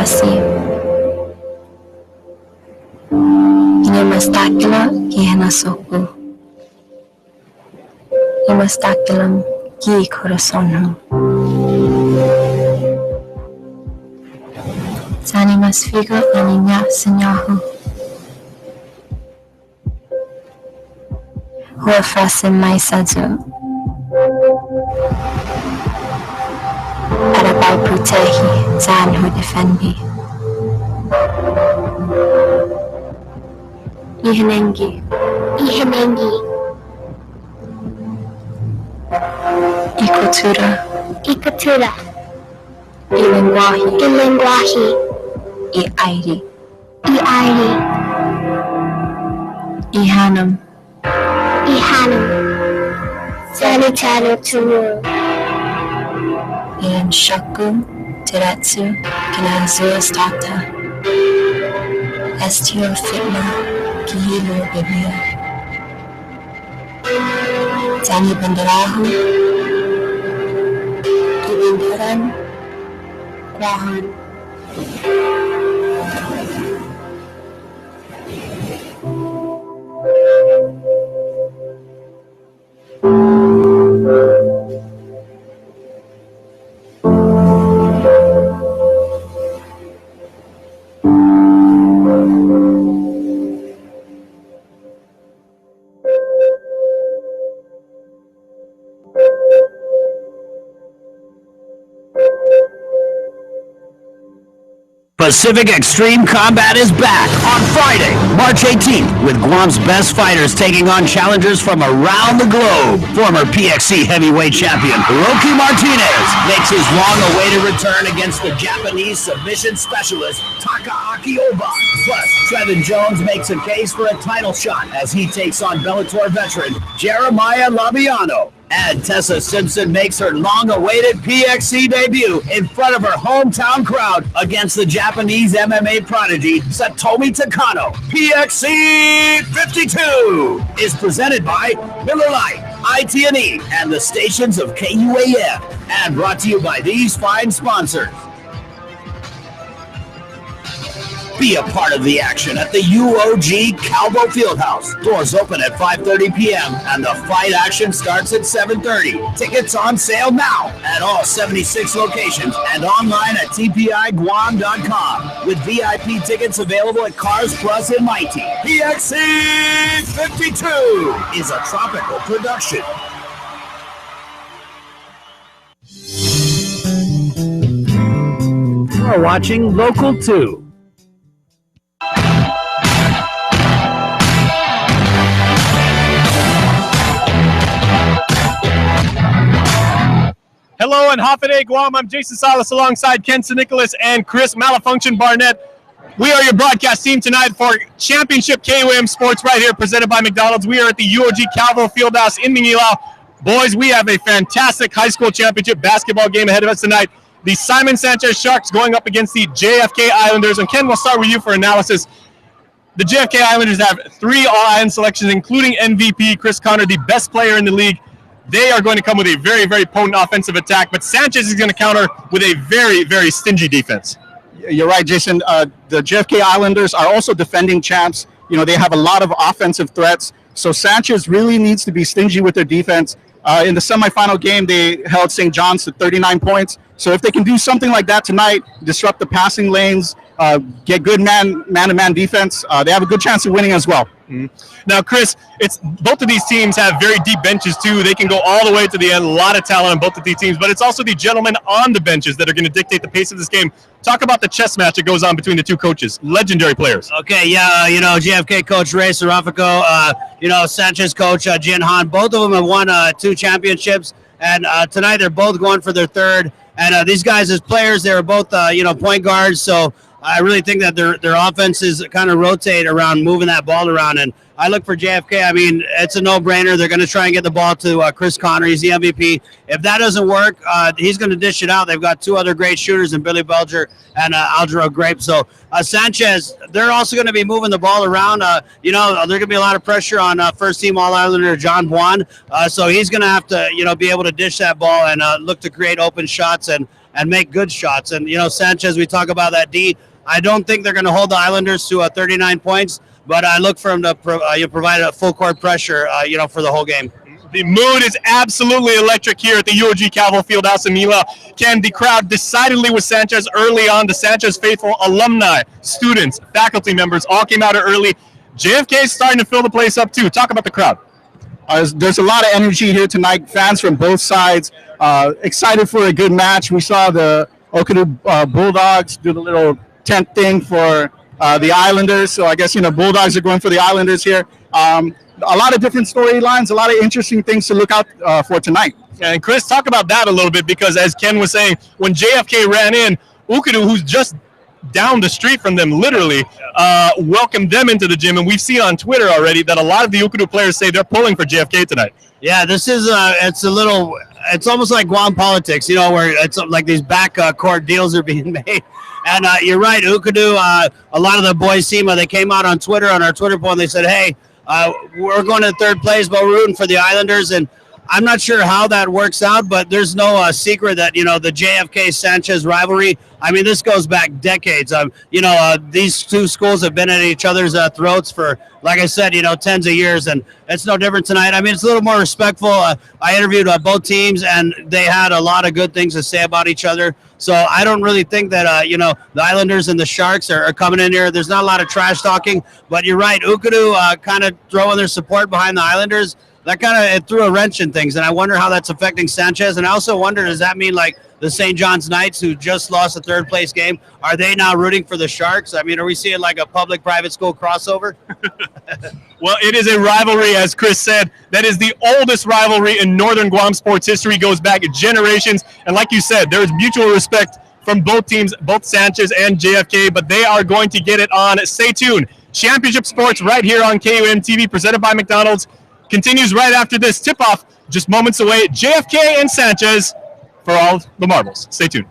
Rasi. Ini mastakila kihana soku. Ini mastakilam ki corazonho. Sani mas figo aninya senyahu. Hua frase mai sadzo. Arabau putehi zanhu defendi. Ihenengi. Ikutura. Ilengwahi. Iairi. Ihanam. Sanitano tumu. Ilan shaku, teratsu, kinazua stata. Estio fitna, kihilo biblia. Zani bandarahu. Ibindaran. Kwahan. Pacific Extreme Combat is back on Friday, March 18th, with Guam's best fighters taking on challengers from around the globe. Former PXC heavyweight champion Rocky Martinez makes his long-awaited return against the Japanese submission specialist Takaaki Oba. Plus, Trevin Jones makes a case for a title shot as he takes on Bellator veteran Jeremiah Labiano. And Tessa Simpson makes her long-awaited PXC debut in front of her hometown crowd against the Japanese MMA prodigy Satomi Takano. PXC 52 is presented by Miller Lite, IT&E, and the stations of KUAF, and brought to you by these fine sponsors. Be a part of the action at the UOG Calvo Fieldhouse. Doors open at 5:30 p.m. and the fight action starts at 7:30. Tickets on sale now at all 76 locations and online at tpiguam.com, with VIP tickets available at Cars Plus and Mighty. PXC 52 is a tropical production. You're watching Local 2. Hello and Hafaday Guam. I'm Jason Salas alongside Ken Nicholas and Chris Malafunction Barnett. We are your broadcast team tonight for Championship KOM Sports right here, presented by McDonald's. We are at the UOG Calvo Fieldhouse in Manila. Boys, we have a fantastic high school championship basketball game ahead of us tonight. The Simon Sanchez Sharks going up against the JFK Islanders. And Ken, we'll start with you for analysis. The JFK Islanders have 3 All-Island selections, including MVP Chris Conner, the best player in the league. They are going to come with a very, very potent offensive attack, but Sanchez is going to counter with a very, very stingy defense. You're right, Jason. The JFK Islanders are also defending champs. You know, they have a lot of offensive threats, so Sanchez really needs to be stingy with their defense. In the semifinal game, they held St. John's to 39 points. So if they can do something like that tonight, disrupt the passing lanes, get good man-to-man defense, they have a good chance of winning as well. Mm-hmm. Now, Chris, it's both of these teams have very deep benches too. They can go all the way to the end. A lot of talent on both of these teams, but it's also the gentlemen on the benches that are going to dictate the pace of this game. Talk about the chess match that goes on between the two coaches, legendary players. Okay, yeah, JFK coach Ray Sarafico, Sanchez coach Jin Han. Both of them have won 2 championships, and tonight they're both going for their 3rd. And these guys as players, they were both point guards, so I really think that their offenses kind of rotate around moving that ball around. And I look for JFK. I mean, it's a no-brainer. They're going to try and get the ball to Chris Conner. He's the MVP. If that doesn't work, he's going to dish it out. They've got 2 other great shooters in Billy Belger and Aldero Grape. So Sanchez, they're also going to be moving the ball around. There's going to be a lot of pressure on first-team All-Islander John Buon. So he's going to have to, be able to dish that ball and look to create open shots. And and make good shots. And, Sanchez, we talk about that D. I don't think they're going to hold the Islanders to 39 points, but I look for them to provide a full court pressure, for the whole game. The mood is absolutely electric here at the UOG Calvo Fieldhouse in Mila. Ken, the crowd decidedly with Sanchez early on. The Sanchez faithful, alumni, students, faculty members all came out early. JFK is starting to fill the place up too. Talk about the crowd. There's a lot of energy here tonight. Fans from both sides excited for a good match. We saw the Okadu Bulldogs do the little tent thing for the Islanders. So I guess, Bulldogs are going for the Islanders here. A lot of different storylines, a lot of interesting things to look out for tonight. And Chris, talk about that a little bit, because as Ken was saying, when JFK ran in, Okadu, who's just down the street from them, literally, welcomed them into the gym. And we've seen on Twitter already that a lot of the Okadu players say they're pulling for JFK tonight. Yeah, this is it's almost like Guam politics, where it's like these back court deals are being made. And you're right, Okadu, a lot of the boys SEMA, they came out on Twitter, on our Twitter poll, and they said, hey, we're going to third place, but we're rooting for the Islanders. And I'm not sure how that works out, but there's no secret that, the JFK-Sanchez rivalry, this goes back decades. These two schools have been at each other's throats for, like I said, tens of years, and it's no different tonight. It's a little more respectful. I interviewed both teams, and they had a lot of good things to say about each other. So I don't really think that, the Islanders and the Sharks are coming in here. There's not a lot of trash talking, but you're right. Okadu kind of throwing their support behind the Islanders. That kind of threw a wrench in things, and I wonder how that's affecting Sanchez. And I also wonder, does that mean like the St. John's Knights, who just lost a third place game, are they now rooting for the Sharks? Are we seeing like a public-private school crossover? Well, it is a rivalry, as Chris said, that is the oldest rivalry in Northern Guam sports history, goes back generations. And like you said, there is mutual respect from both teams, both Sanchez and JFK, but they are going to get it on. Stay tuned. Championship Sports right here on KUM TV, presented by McDonald's, continues right after this tip-off, just moments away. JFK and Sanchez for all the marbles. Stay tuned.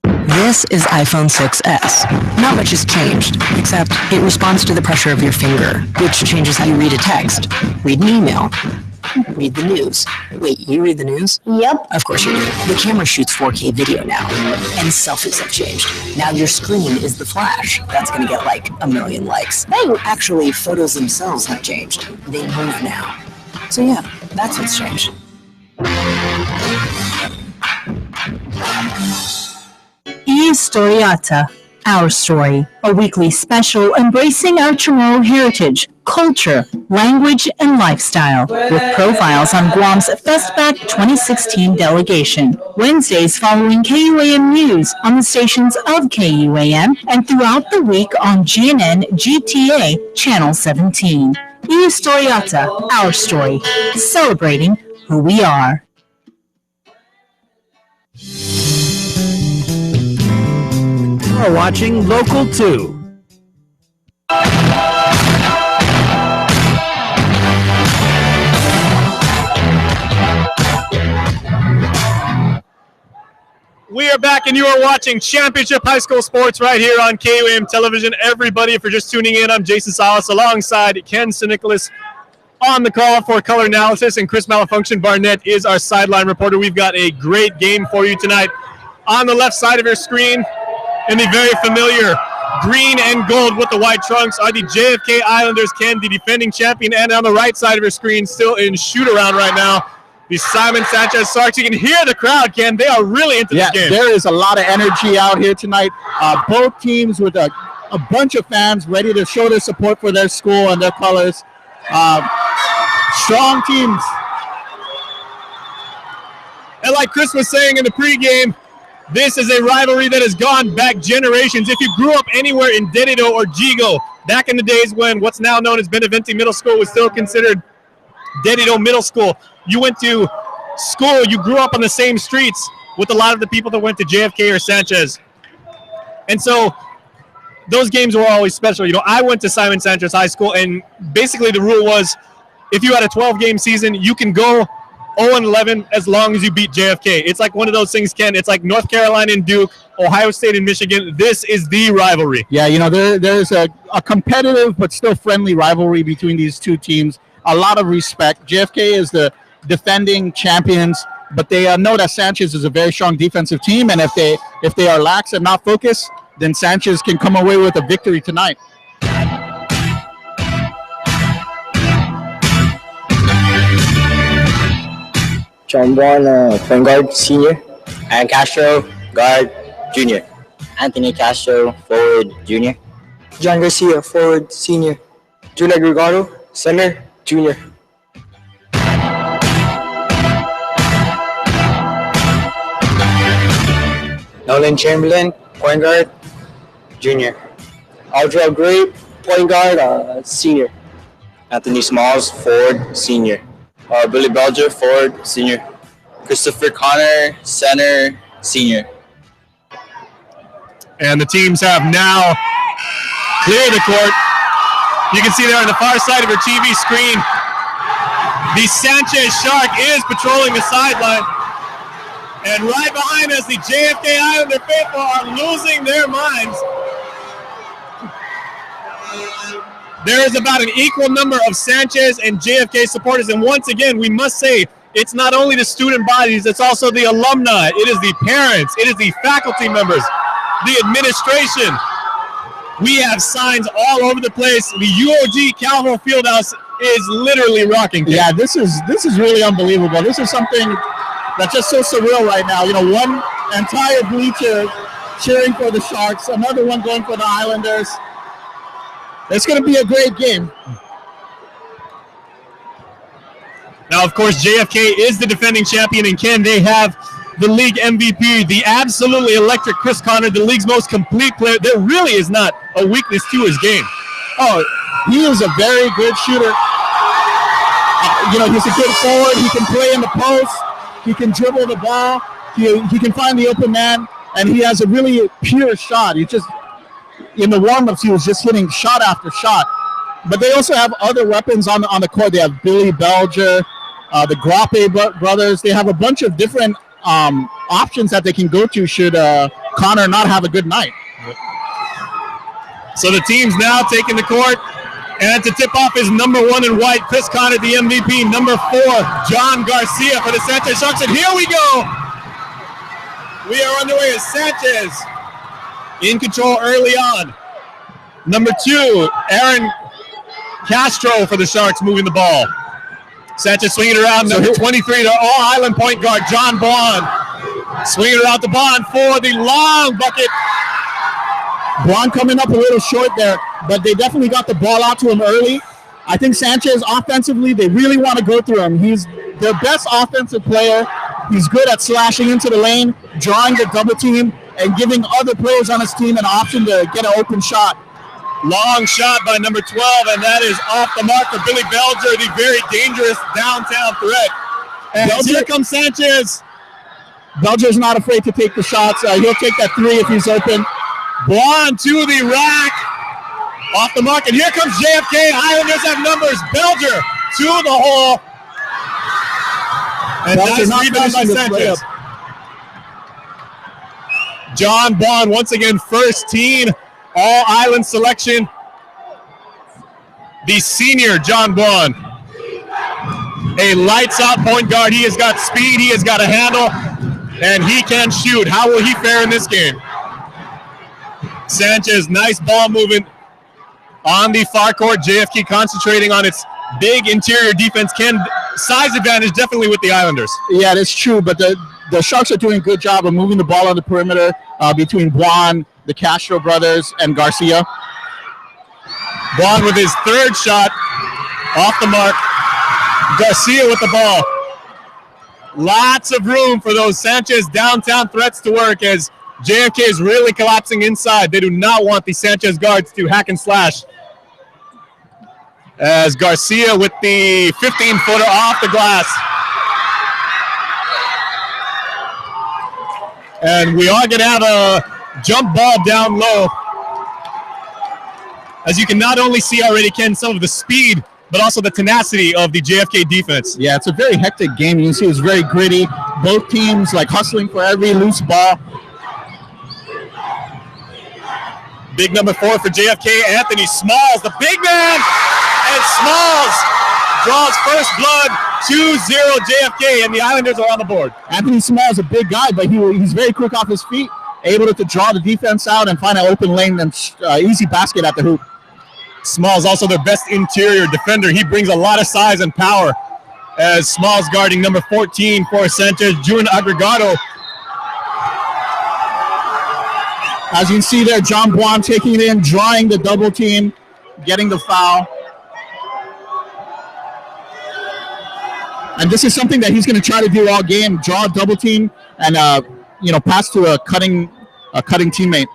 This is iPhone 6s. Not much has changed, except it responds to the pressure of your finger, which changes how you read a text, read an email, read the news. Wait, you read the news? Yep. Of course you do. The camera shoots 4K video now, and selfies have changed. Now your screen is the flash. That's going to get like 1 million likes. Thanks. Actually, photos themselves have changed. They move now. So yeah, that's what's changed. Historiata, Our Story, a weekly special embracing our Chamorro heritage, culture, language, and lifestyle, with profiles on Guam's Festback 2016 delegation. Wednesdays following KUAM News on the stations of KUAM and throughout the week on GNN GTA Channel 17. Historiata, Our Story, celebrating who we are. You're watching Local 2. We are back, and you are watching Championship High School Sports right here on KUAM Television. Everybody, if you're just tuning in, I'm Jason Salas alongside Ken Nicholas on the call for color analysis, and Chris Malfunction Barnett is our sideline reporter. We've got a great game for you tonight. On the left side of your screen, in the very familiar green and gold with the white trunks, are the JFK Islanders, Ken, the defending champion. And on the right side of your screen, still in shoot-around right now, the Simon Sanchez Sharks. You can hear the crowd, Ken. They are really into this game. There is a lot of energy out here tonight. Both teams with a bunch of fans ready to show their support for their school and their colors. Strong teams. And like Chris was saying in the pregame, this is a rivalry that has gone back generations. If you grew up anywhere in Dedido or Jigo, back in the days when what's now known as Benavente Middle School was still considered Dedido Middle School, you went to school, you grew up on the same streets with a lot of the people that went to JFK or Sanchez. And so those games were always special. I went to Simon Sanchez High School, and basically the rule was if you had a 12-game season, you can go 0-11 as long as you beat JFK. It's like one of those things, Ken. It's like North Carolina and Duke, Ohio State and Michigan. This is the rivalry. Yeah, there's a competitive but still friendly rivalry between these two teams. A lot of respect. JFK is the defending champions. but they know that Sanchez is a very strong defensive team, and if they are lax and not focused, then Sanchez can come away with a victory tonight. John Juan, point guard, senior. Aaron Castro, guard, junior. Anthony Castro, forward, junior. John Garcia, forward, senior. Julia Gregorio, center, junior. Nolan Chamberlain, point guard, junior. Audra Gray, point guard, senior. Anthony Smalls, forward, senior. Billy Belger, forward, senior. Christopher Connor, center, senior. And the teams have now cleared the court. You can see there on the far side of your TV screen, the Sanchez Shark is patrolling the sideline. And right behind us, the JFK Islander faithful are losing their minds. There is about an equal number of Sanchez and JFK supporters. And once again, we must say, it's not only the student bodies, it's also the alumni. It is the parents. It is the faculty members, the administration. We have signs all over the place. The UOG Calvo Fieldhouse is literally rocking. Yeah, this is really unbelievable. This is something that's just so surreal right now. You know, one entire bleacher cheering for the Sharks, another one going for the Islanders. It's going to be a great game. Now, of course, JFK is the defending champion, and Ken, they have the league MVP, the absolutely electric Chris Connor, the league's most complete player. There really is not a weakness to his game. Oh, he is a very good shooter. He's a good forward. He can play in the post. He can dribble the ball. He can find the open man, and he has a really pure shot. He just, in the warm-ups, he was just hitting shot after shot. But they also have other weapons on the court. They have Billy Belger, the Grape brothers. They have a bunch of different options that they can go to should Connor not have a good night. So the team's now taking the court, and to tip off is number 1 in white, Chris Connor, the MVP. Number 4, John Garcia for the Sanchez Sharks. And here we go. We are underway as Sanchez in control early on. Number 2, Aaron Castro for the Sharks moving the ball. Sanchez swinging it around. Number 23, the All-Island point guard, John Bond. Swinging it out to Bond for the long bucket. Bond coming up a little short there, but they definitely got the ball out to him early. I think Sanchez, offensively, they really want to go through him. He's their best offensive player. He's good at slashing into the lane, drawing the double team, and giving other players on his team an option to get an open shot. Long shot by number 12, and that is off the mark for Billy Belger, the very dangerous downtown threat. And here comes Sanchez. Belger's not afraid to take the shots. He'll take that 3 if he's open. Blonde to the rack. Off the mark, and here comes JFK. Islanders have numbers. Belger to the hole. And nice rebound by Sanchez. John Bond, once again, first team All-Island selection. The senior John Bond. A lights-out point guard. He has got speed. He has got a handle. And he can shoot. How will he fare in this game? Sanchez, nice ball movement on the far court. JFK concentrating on its big interior defense. Size advantage definitely with the Islanders. Yeah, that's true. But the Sharks are doing a good job of moving the ball on the perimeter between Juan, the Castro brothers, and Garcia. Juan with his 3rd shot off the mark. Garcia with the ball. Lots of room for those Sanchez downtown threats to work as JFK is really collapsing inside. They do not want the Sanchez guards to hack and slash. As Garcia with the 15-footer off the glass. And we are going to have a jump ball down low. As you can not only see already, Ken, some of the speed, but also the tenacity of the JFK defense. Yeah, it's a very hectic game. You can see it's very gritty. Both teams like hustling for every loose ball. Big number 4 for JFK, Anthony Smalls, the big man, and Smalls draws first blood, 2-0 JFK, and the Islanders are on the board. Anthony Smalls is a big guy, but he's very quick off his feet, able to draw the defense out and find an open lane and easy basket at the hoop. Smalls also their best interior defender. He brings a lot of size and power, as Smalls guarding number 14 for Sanchez, June Agregado. As you can see there, John Buon taking it in, drawing the double team, getting the foul. And this is something that he's going to try to do all game, draw a double team and pass to a cutting teammate.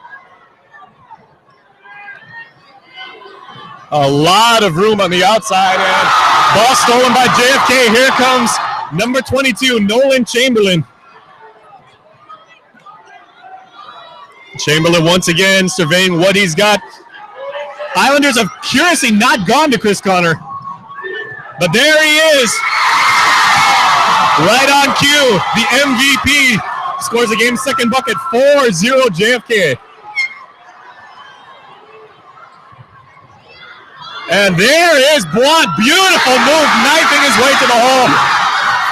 A lot of room on the outside, and ball stolen by JFK. Here comes number 22, Nolan Chamberlain. Chamberlain once again surveying what he's got. Islanders have curiously not gone to Chris Connor, but there he is. Right on cue, the MVP scores the game's second bucket, 4-0 JFK. And there is Blunt, beautiful move, knifing his way to the hole.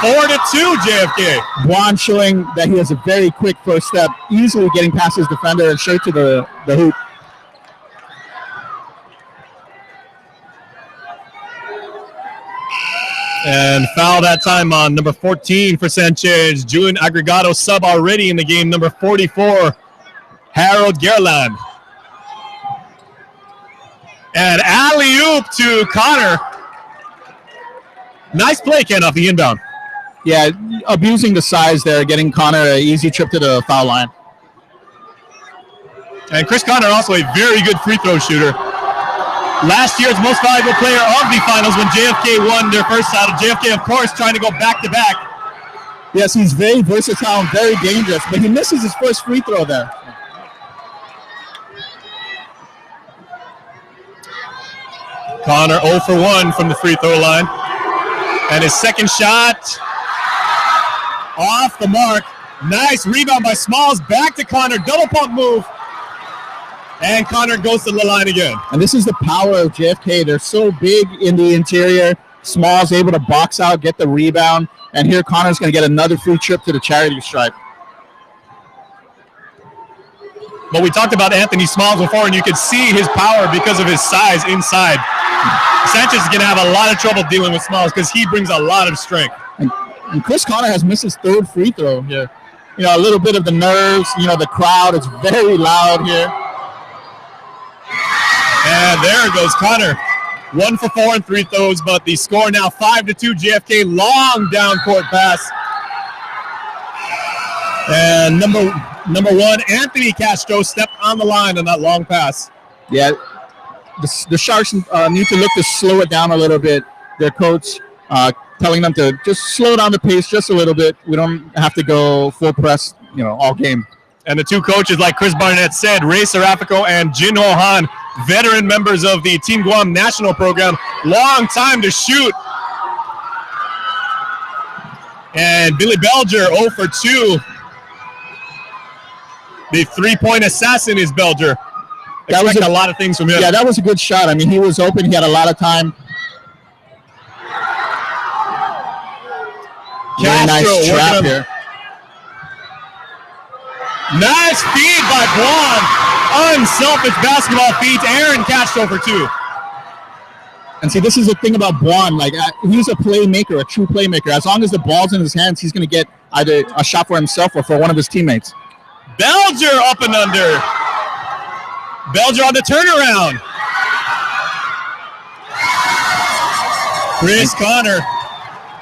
4-2 JFK. Blunt showing that he has a very quick first step, easily getting past his defender and straight to the hoop. And foul that time on number 14 for Sanchez. June Agregado sub already in the game, number 44, Harold Gerland. And alley-oop to Connor. Nice play, Ken, off the inbound. Yeah, abusing the size there, getting Connor an easy trip to the foul line. And Chris Connor also a very good free throw shooter. Last year's most valuable player of the finals when JFK won their first title. JFK, of course, trying to go back-to-back. Yes, he's very versatile and very dangerous, but he misses his first free throw there. Connor 0 for 1 from the free throw line. And his second shot off the mark. Nice rebound by Smalls. Back to Connor. Double pump move. And Connor goes to the line again. And this is the power of JFK. They're so big in the interior. Smalls able to box out, get the rebound. And here Connor's going to get another free trip to the charity stripe. But we talked about Anthony Smalls before, and you could see his power because of his size inside. Sanchez is going to have a lot of trouble dealing with Smalls because he brings a lot of strength. And Chris Connor has missed his third free throw here. You know, a little bit of the nerves. You know, the crowd is very loud here. And there goes Connor. 1 for 4 in free throws, but the score now 5-2 JFK. Long down court pass. And number 1, Anthony Castro stepped on the line on that long pass. Yeah, the Sharks need to look to slow it down a little bit. Their coach telling them to just slow down the pace just a little bit. We don't have to go full press, all game. And the two coaches, like Chris Barnett said, Ray Serafico and Jin Ho Han, veteran members of the Team Guam national program. Long time to shoot. And Billy Belger 0 for 2. The three-point assassin is Belger. That was a lot of things from him. Yeah, that was a good shot. I mean, he was open. He had a lot of time. Very nice trap here. Nice feed by Blonde. Unselfish basketball feed to Aaron Castro for 2. And see, this is the thing about Blonde. Like, he's a playmaker, a true playmaker. As long as the ball's in his hands, he's going to get either a shot for himself or for one of his teammates. Belger up and under. Belger on the turnaround. Chris Connor.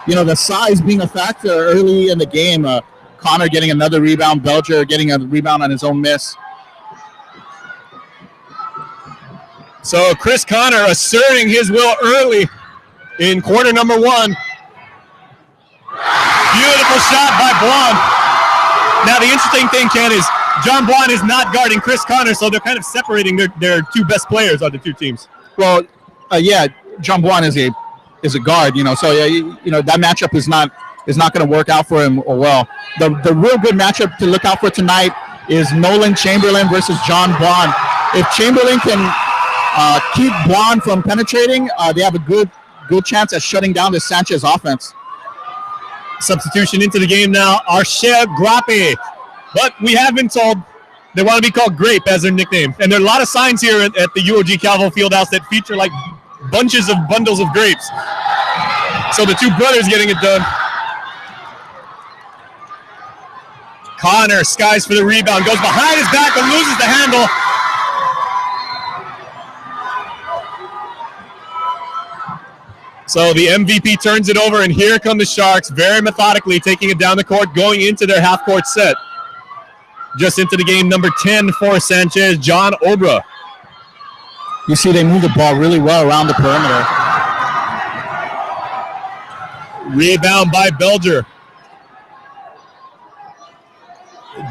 The size being a factor early in the game. Connor getting another rebound. Belger getting a rebound on his own miss. So Chris Connor asserting his will early in quarter number 1. Beautiful shot by Blonde. Now, the interesting thing, Ken, is John Blonde is not guarding Chris Connor, so they're kind of separating their two best players on the two teams. Well, John Blonde is a guard, so that matchup is not going to work out for him well. The real good matchup to look out for tonight is Nolan Chamberlain versus John Blonde. If Chamberlain can keep Blonde from penetrating, they have a good good chance at shutting down the Sanchez offense. Substitution into the game now, Arshel Grape. But we have been told they want to be called Grape as their nickname. And there are a lot of signs here at the UOG Calvo Fieldhouse that feature like bundles of grapes. So the two brothers getting it done. Connor skies for the rebound, goes behind his back and loses the handle. So the MVP turns it over, and here come the Sharks, very methodically taking it down the court, going into their half-court set. Just into the game, number 10 for Sanchez, John Obra. You see they move the ball really well around the perimeter. Rebound by Belger.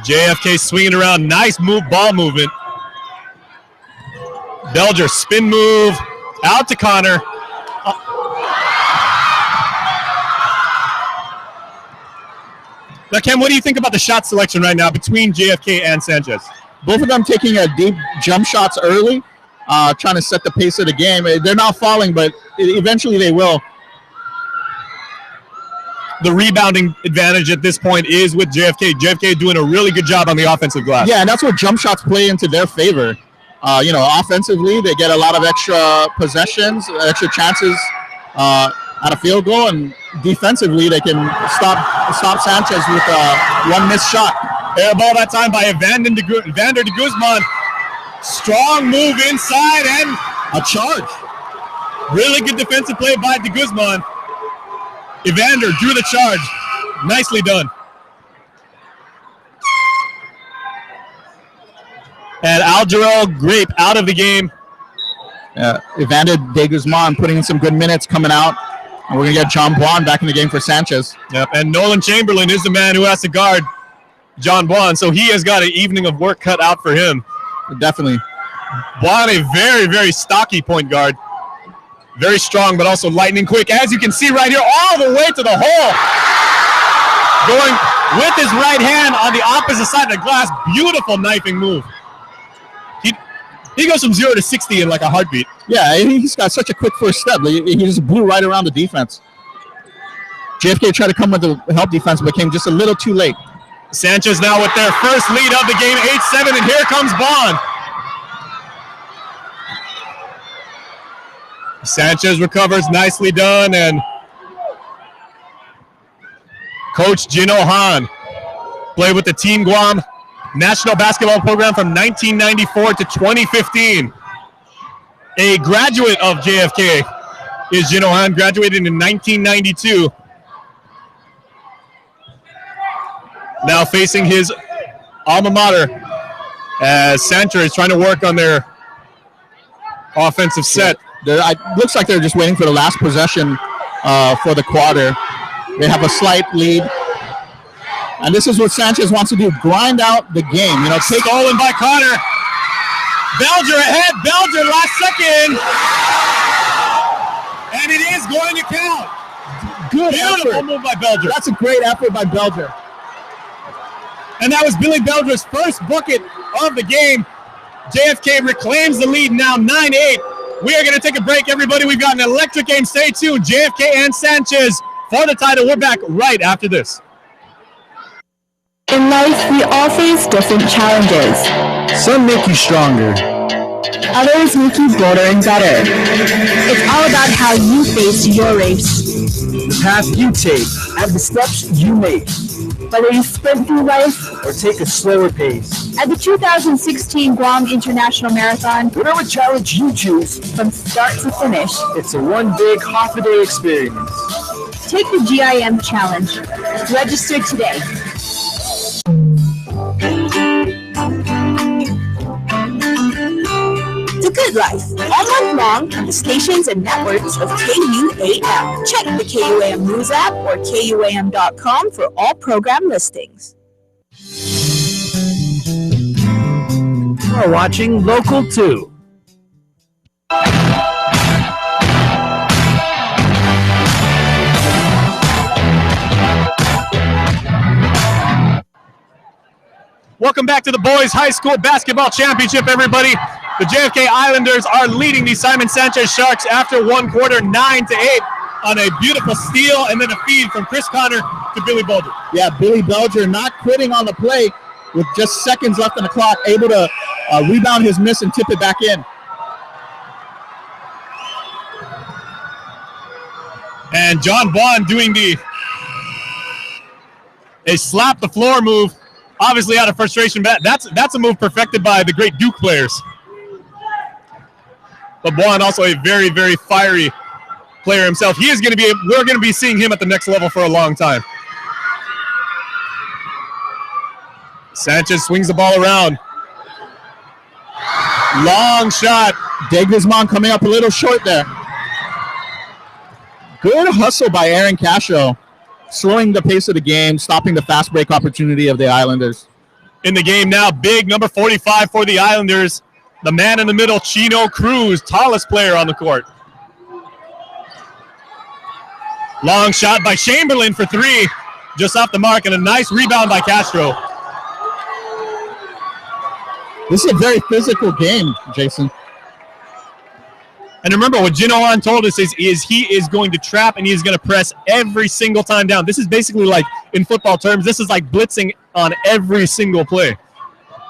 JFK swinging around, nice ball movement. Belger, spin move, out to Connor. Now, Ken, what do you think about the shot selection right now between JFK and Sanchez? Both of them taking deep jump shots early, trying to set the pace of the game. They're not falling, but eventually they will. The rebounding advantage at this point is with JFK. JFK doing a really good job on the offensive glass. Yeah, and that's where jump shots play into their favor. Offensively, they get a lot of extra possessions, extra chances at a field goal, and defensively, they can stop Sanchez with one missed shot. Air ball that time by Evander de Guzman. Strong move inside and a charge. Really good defensive play by de Guzman. Evander drew the charge. Nicely done. And Algerel Grape out of the game. Evander de Guzman putting in some good minutes, coming out. And we're going to get John Bwan back in the game for Sanchez. Yep, and Nolan Chamberlain is the man who has to guard John Bwan, so he has got an evening of work cut out for him. Definitely. Bwan, a very, very stocky point guard. Very strong, but also lightning quick. As you can see right here, all the way to the hole. Going with his right hand on the opposite side of the glass. Beautiful knifing move. He goes from 0 to 60 in like a heartbeat. Yeah, he's got such a quick first step. He just blew right around the defense. JFK tried to come with the help defense, but came just a little too late. Sanchez now with their first lead of the game, 8-7, and here comes Bond. Sanchez recovers, nicely done, and Coach Jin Han played with the Team Guam national basketball program from 1994 to 2015. A graduate of JFK is Jin Han, graduated in 1992. Now facing his alma mater as Sanchez is trying to work on their offensive set. Looks like they're just waiting for the last possession for the quarter. They have a slight lead. And this is what Sanchez wants to do, grind out the game. Take stolen by Connor. Belger ahead, Belger last second. And it is going to count. Good Beautiful effort. move by Belger. That's a great effort by Belger. And that was Billy Belger's first bucket of the game. JFK reclaims the lead now 9-8. We are going to take a break, everybody. We've got an electric game. Stay tuned. JFK and Sanchez for the title. We're back right after this. In life, we all face different challenges. Some make you stronger. Others make you bolder and better. It's all about how you face your race. The path you take and the steps you make. Whether you sprint through life Or take a slower pace. at the 2016 Guam International Marathon, Whatever challenge you choose, from start to finish, it's a one big half-a-day experience. take the GIM Challenge. Register today. The Good Life, all month long on the stations and networks of KUAM. Check the KUAM News app or KUAM.com for all program listings. You're watching Local 2. Welcome back to the Boys High School Basketball Championship, everybody. The JFK Islanders are leading the Simon Sanchez Sharks after one quarter, 9-8, on a beautiful steal and then a feed from Chris Connor to Billy Bulger. Yeah, Billy Bulger not quitting on the play with just seconds left on the clock, able to rebound his miss and tip it back in. And John Vaughn doing a slap the floor move, obviously out of frustration. That's a move perfected by the great Duke players. But Vaughn also a very, very fiery player himself. We're going to be seeing him at the next level for a long time. Sanchez swings the ball around. Long shot. De Guzman coming up a little short there. Good hustle by Aaron Castro, slowing the pace of the game, stopping the fast break opportunity of the Islanders. In the game now, big number 45 for the Islanders. The man in the middle, Chino Cruz, tallest player on the court. Long shot by Chamberlain for three, just off the mark, and a nice rebound by Castro. This is a very physical game, Jason. And remember, what Ginoan told us is he is going to trap and he's going to press every single time down. This is basically like, in football terms, this is like blitzing on every single play.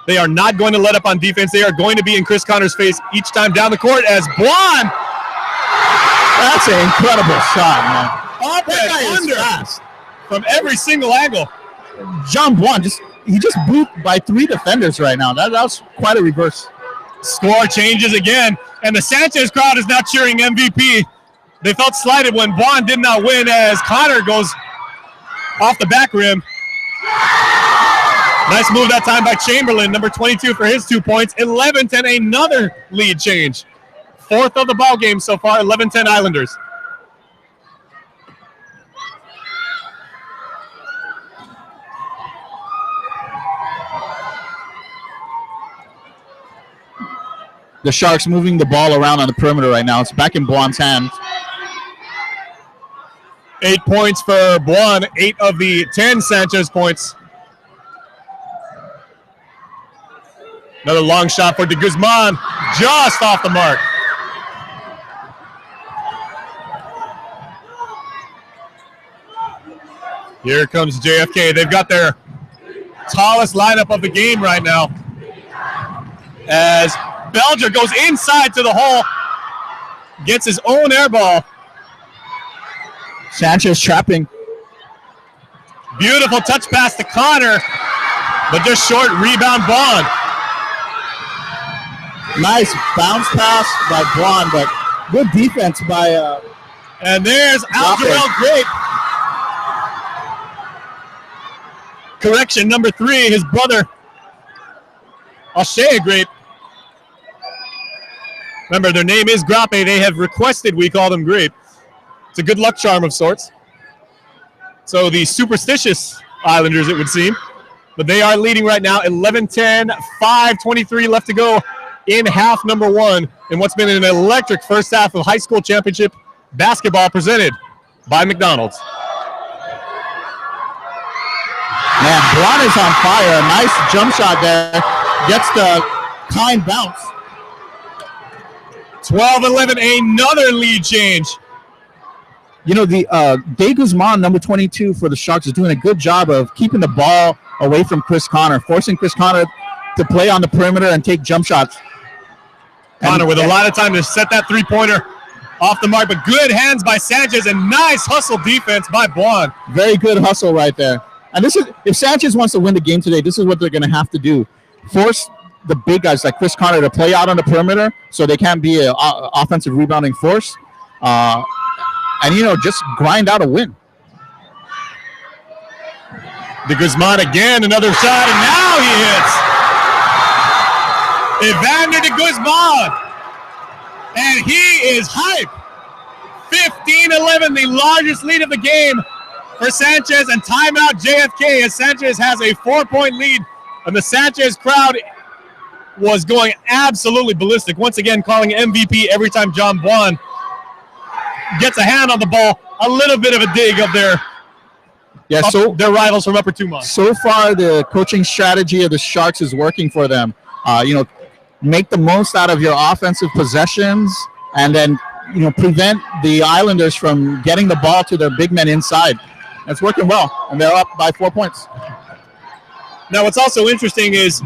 They are not going to let up on defense. They are going to be in Chris Connor's face each time down the court as Blonde. That's an incredible shot, man. Up and under fast from every single angle. John Blunt, he just beat by three defenders right now. That was quite a reverse. Score changes again, and the Sanchez crowd is now cheering MVP. They felt slighted when Bond did not win as Connor goes off the back rim. Nice move that time by Chamberlain, number 22 for his 2 points. 11-10, another lead change. Fourth of the ball game so far, 11-10 Islanders. The Sharks moving the ball around on the perimeter right now. It's back in Blonde's hands. 8 points for Blonde, 8 of the 10 Sanchez points. Another long shot for De Guzman, just off the mark. Here comes JFK. They've got their tallest lineup of the game right now. As Belger goes inside to the hole, gets his own air ball. Sanchez trapping. Beautiful touch pass to Connor, but just short rebound Bond. Nice bounce pass by Blonde, but good defense by... and there's Algerel Grape. Correction, number 3, his brother, Alshea Grape. Remember, their name is Grape. They have requested we call them Grape. It's a good luck charm of sorts. So the superstitious Islanders, it would seem. But they are leading right now, 11-10, 5:23 left to go in half number 1 in what's been an electric first half of high school championship basketball presented by McDonald's. Man, Blonde is on fire. A nice jump shot there. Gets the kind bounce. 12-11, another lead change. You know, the De Guzman, number 22 for the Sharks, is doing a good job of keeping the ball away from Chris Connor, forcing Chris Connor to play on the perimeter and take jump shots. Connor with a lot of time to set that three-pointer off the mark, but good hands by Sanchez and nice hustle defense by Blonde. Very good hustle right there. And this is, if Sanchez wants to win the game today, this is what they're going to have to do. Force the big guys like Chris Connor to play out on the perimeter so they can't be an offensive rebounding force. And, you know, just grind out a win. De Guzman again, another shot, and now he hits. Evander De Guzman. And he is hype. 15-11, the largest lead of the game for Sanchez, and timeout JFK as Sanchez has a 4-point lead. And the Sanchez crowd was going absolutely ballistic. Once again, calling MVP every time John Bond gets a hand on the ball. A little bit of a dig of their Yeah, so their rivals from Upper Tumon. So far, the coaching strategy of the Sharks is working for them. Make the most out of your offensive possessions, and then prevent the Islanders from getting the ball to their big men inside. It's working well, and they're up by 4 points. Now, what's also interesting is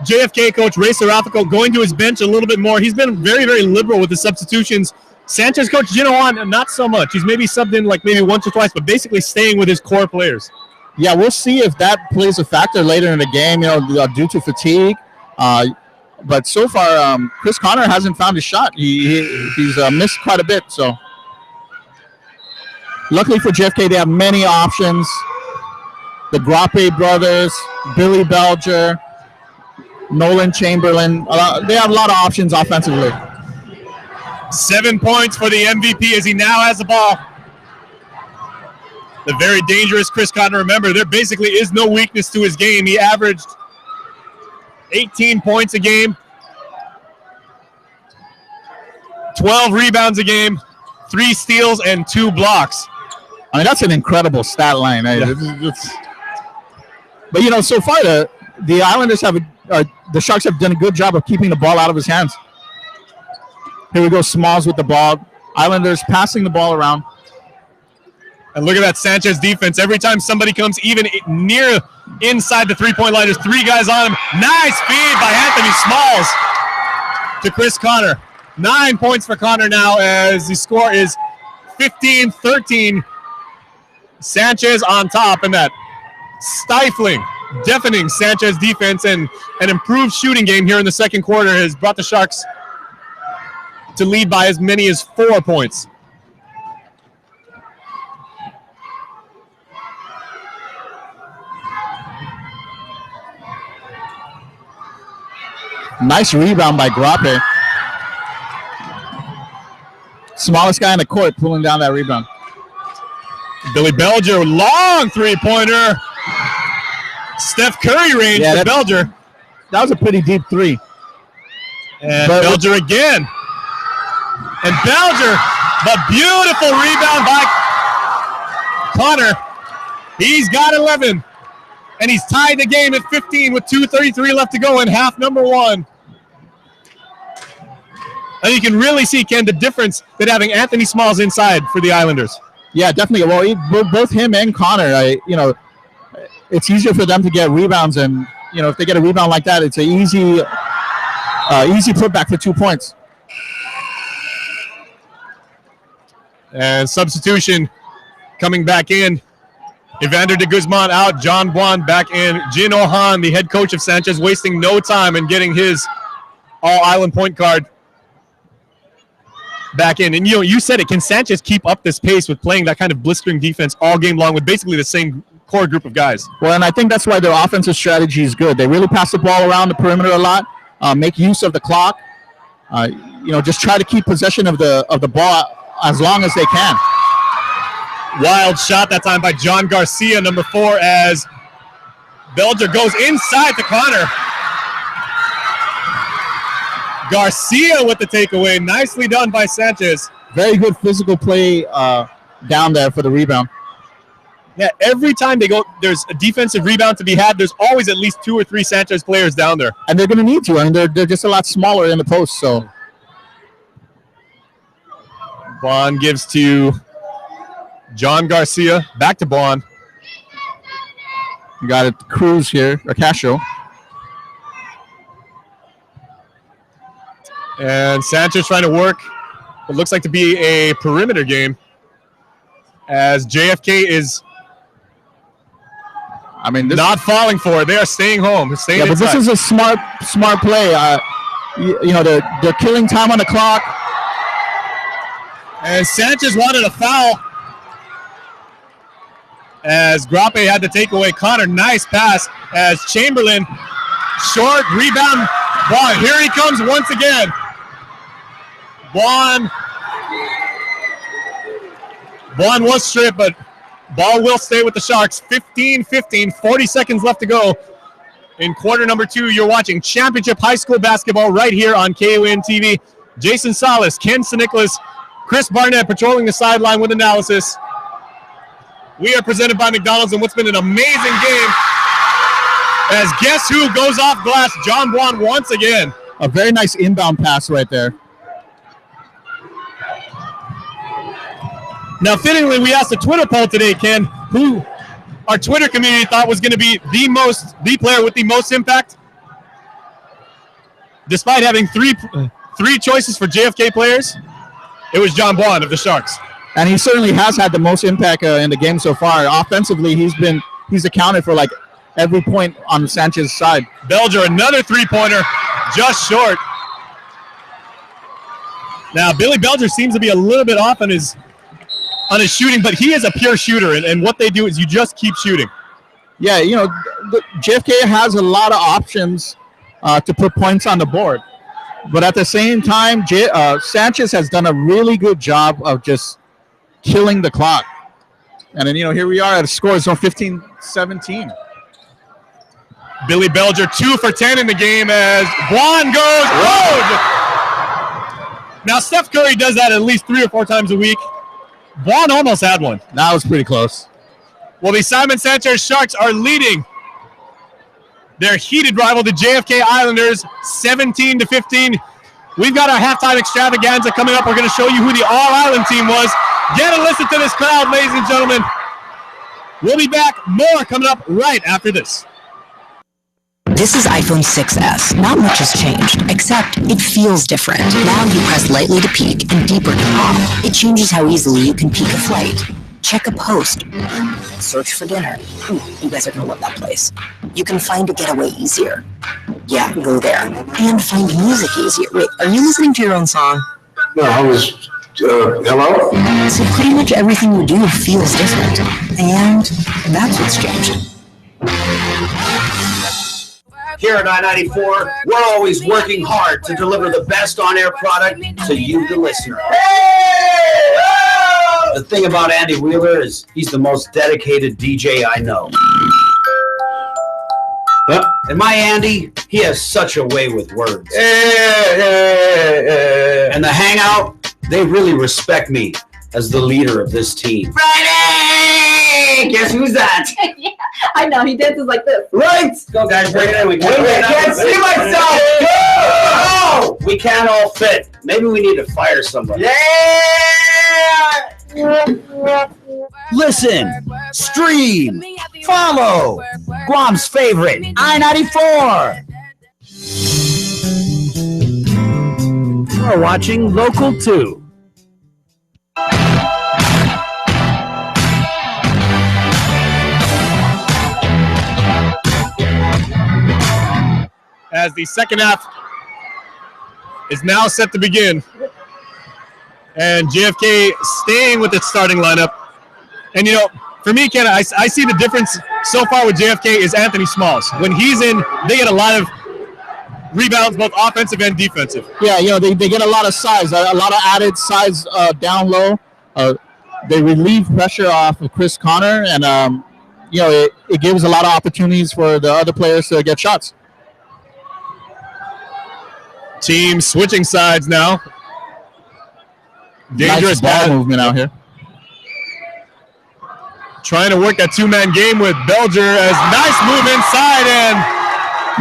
JFK coach Ray Serafico going to his bench a little bit more. He's been very, very liberal with the substitutions. Sanchez coach Ginohan, not so much. He's maybe subbed in like maybe once or twice, but basically staying with his core players. Yeah, we'll see if that plays a factor later in the game, due to fatigue. But so far, Chris Connor hasn't found his shot. He's missed quite a bit. So, luckily for JFK, they have many options. The Grape brothers, Billy Belger, Nolan Chamberlain. They have a lot of options offensively. 7 points for the MVP as he now has the ball. The very dangerous Chris Connor. Remember, there basically is no weakness to his game. He averaged 18 points a game, 12 rebounds a game, 3 steals, and 2 blocks. I mean, that's an incredible stat line. Yeah. But, so far, the Islanders the Sharks have done a good job of keeping the ball out of his hands. Here we go, Smalls with the ball. Islanders passing the ball around. And look at that Sanchez defense. Every time somebody comes even near inside the three-point line, there's 3 guys on him. Nice feed by Anthony Smalls to Chris Connor. 9 points for Connor now as the score is 15-13. Sanchez on top, and that stifling, deafening Sanchez defense and an improved shooting game here in the second quarter has brought the Sharks to lead by as many as 4 points. Nice rebound by Grape. Smallest guy in the court pulling down that rebound. Billy Belger, long three-pointer. Steph Curry range for Belger. That was a pretty deep 3. And Belger again. And Belger, the beautiful rebound by Connor. He's got 11. And he's tied the game at 15 with 2:33 left to go in half number 1. And you can really see, Ken, the difference that having Anthony Smalls inside for the Islanders. Yeah, definitely. Well, both him and Connor, it's easier for them to get rebounds. And, if they get a rebound like that, it's an easy putback for 2 points. And substitution coming back in. Evander de Guzman out, John Buon back in. Jin Ohan, the head coach of Sanchez, wasting no time in getting his all-island point guard back in. And, you said it. Can Sanchez keep up this pace with playing that kind of blistering defense all game long with basically the same core group of guys? Well, and I think that's why their offensive strategy is good. They really pass the ball around the perimeter a lot, make use of the clock, just try to keep possession of the ball as long as they can. Wild shot that time by John Garcia, number 4, as Belger goes inside to Connor. Garcia with the takeaway. Nicely done by Sanchez. Very good physical play down there for the rebound. Yeah, every time they go, there's a defensive rebound to be had. There's always at least 2 or 3 Sanchez players down there. And they're going to need to. I mean, they're just a lot smaller in the post. So Buon gives to John Garcia. Back to Buon. You got it, Cruz here, or Castro. And Sanchez trying to work what looks like to be a perimeter game as JFK is not falling for it. They are staying home. Staying but this is a smart play. They're killing time on the clock. And Sanchez wanted a foul as Grape had to take away Connor. Nice pass as Chamberlain, short rebound. Buon, here he comes once again. Buon was stripped, but ball will stay with the Sharks. 15-15, 40 seconds left to go in quarter number 2. You're watching championship high school basketball right here on KON TV. Jason Salas, Ken St. Nicholas, Chris Barnett patrolling the sideline with analysis. We are presented by McDonald's in what's been an amazing game. As guess who goes off glass? John Juan once again. A very nice inbound pass right there. Now, fittingly, we asked a Twitter poll today, Ken, who our Twitter community thought was going to be the player with the most impact. Despite having three choices for JFK players, it was John Juan of the Sharks. And he certainly has had the most impact in the game so far. Offensively, he's accounted for like every point on Sanchez's side. Belger, another three-pointer, just short. Now, Billy Belger seems to be a little bit off on his shooting, but he is a pure shooter, and what they do is you just keep shooting. Yeah, you know, JFK has a lot of options to put points on the board. But at the same time, Sanchez has done a really good job of just killing the clock. And then, you know, here we are at a score zone 15-17. Billy Belger 2 for 10 in the game as Juan goes road. Now, Steph Curry does that at least 3 or 4 times a week. Juan almost had one. That was pretty close. Well, the Simon Sanchez Sharks are leading their heated rival, the JFK Islanders, 17-15. We've got our halftime extravaganza coming up. We're going to show you who the All-Island team was. Get a listen to this crowd, ladies and gentlemen. We'll be back. More coming up right after this. This is iPhone 6s. Not much has changed, except it feels different. Now you press lightly to peek and deeper to pop. It changes how easily you can peek a flight, check a post, search for dinner. Ooh, you guys are going to love that place. You can find a getaway easier. Yeah, go there. And find music easier. Wait, are you listening to your own song? No, I was, hello? So pretty much everything you do feels different. And that's what's changed. Here at I-94, we're always working hard to deliver the best on-air product to you, the listener. The thing about Andy Wheeler is he's the most dedicated DJ I know. And my Andy, he has such a way with words. And the Hangout, they really respect me as the leader of this team. Friday! Guess who's that? Yeah, I know. He dances like this. Right! Go, guys, bring it in. I can't see myself! Oh! We can't all fit. Maybe we need to fire somebody. Yeah! Listen, stream, follow Guam's favorite, I-94. You're watching Local 2. As the second half is now set to begin. And JFK staying with its starting lineup. And, you know, for me, Ken, I see the difference so far with JFK is Anthony Smalls. When he's in, they get a lot of rebounds, both offensive and defensive. Yeah, you know, they get a lot of size, a lot of added size down low. They relieve pressure off of Chris Connor, and, you know, it gives a lot of opportunities for the other players to get shots. Team switching sides now. Dangerous nice ball movement out here. Trying to work that two-man game with Belger as nice move inside, and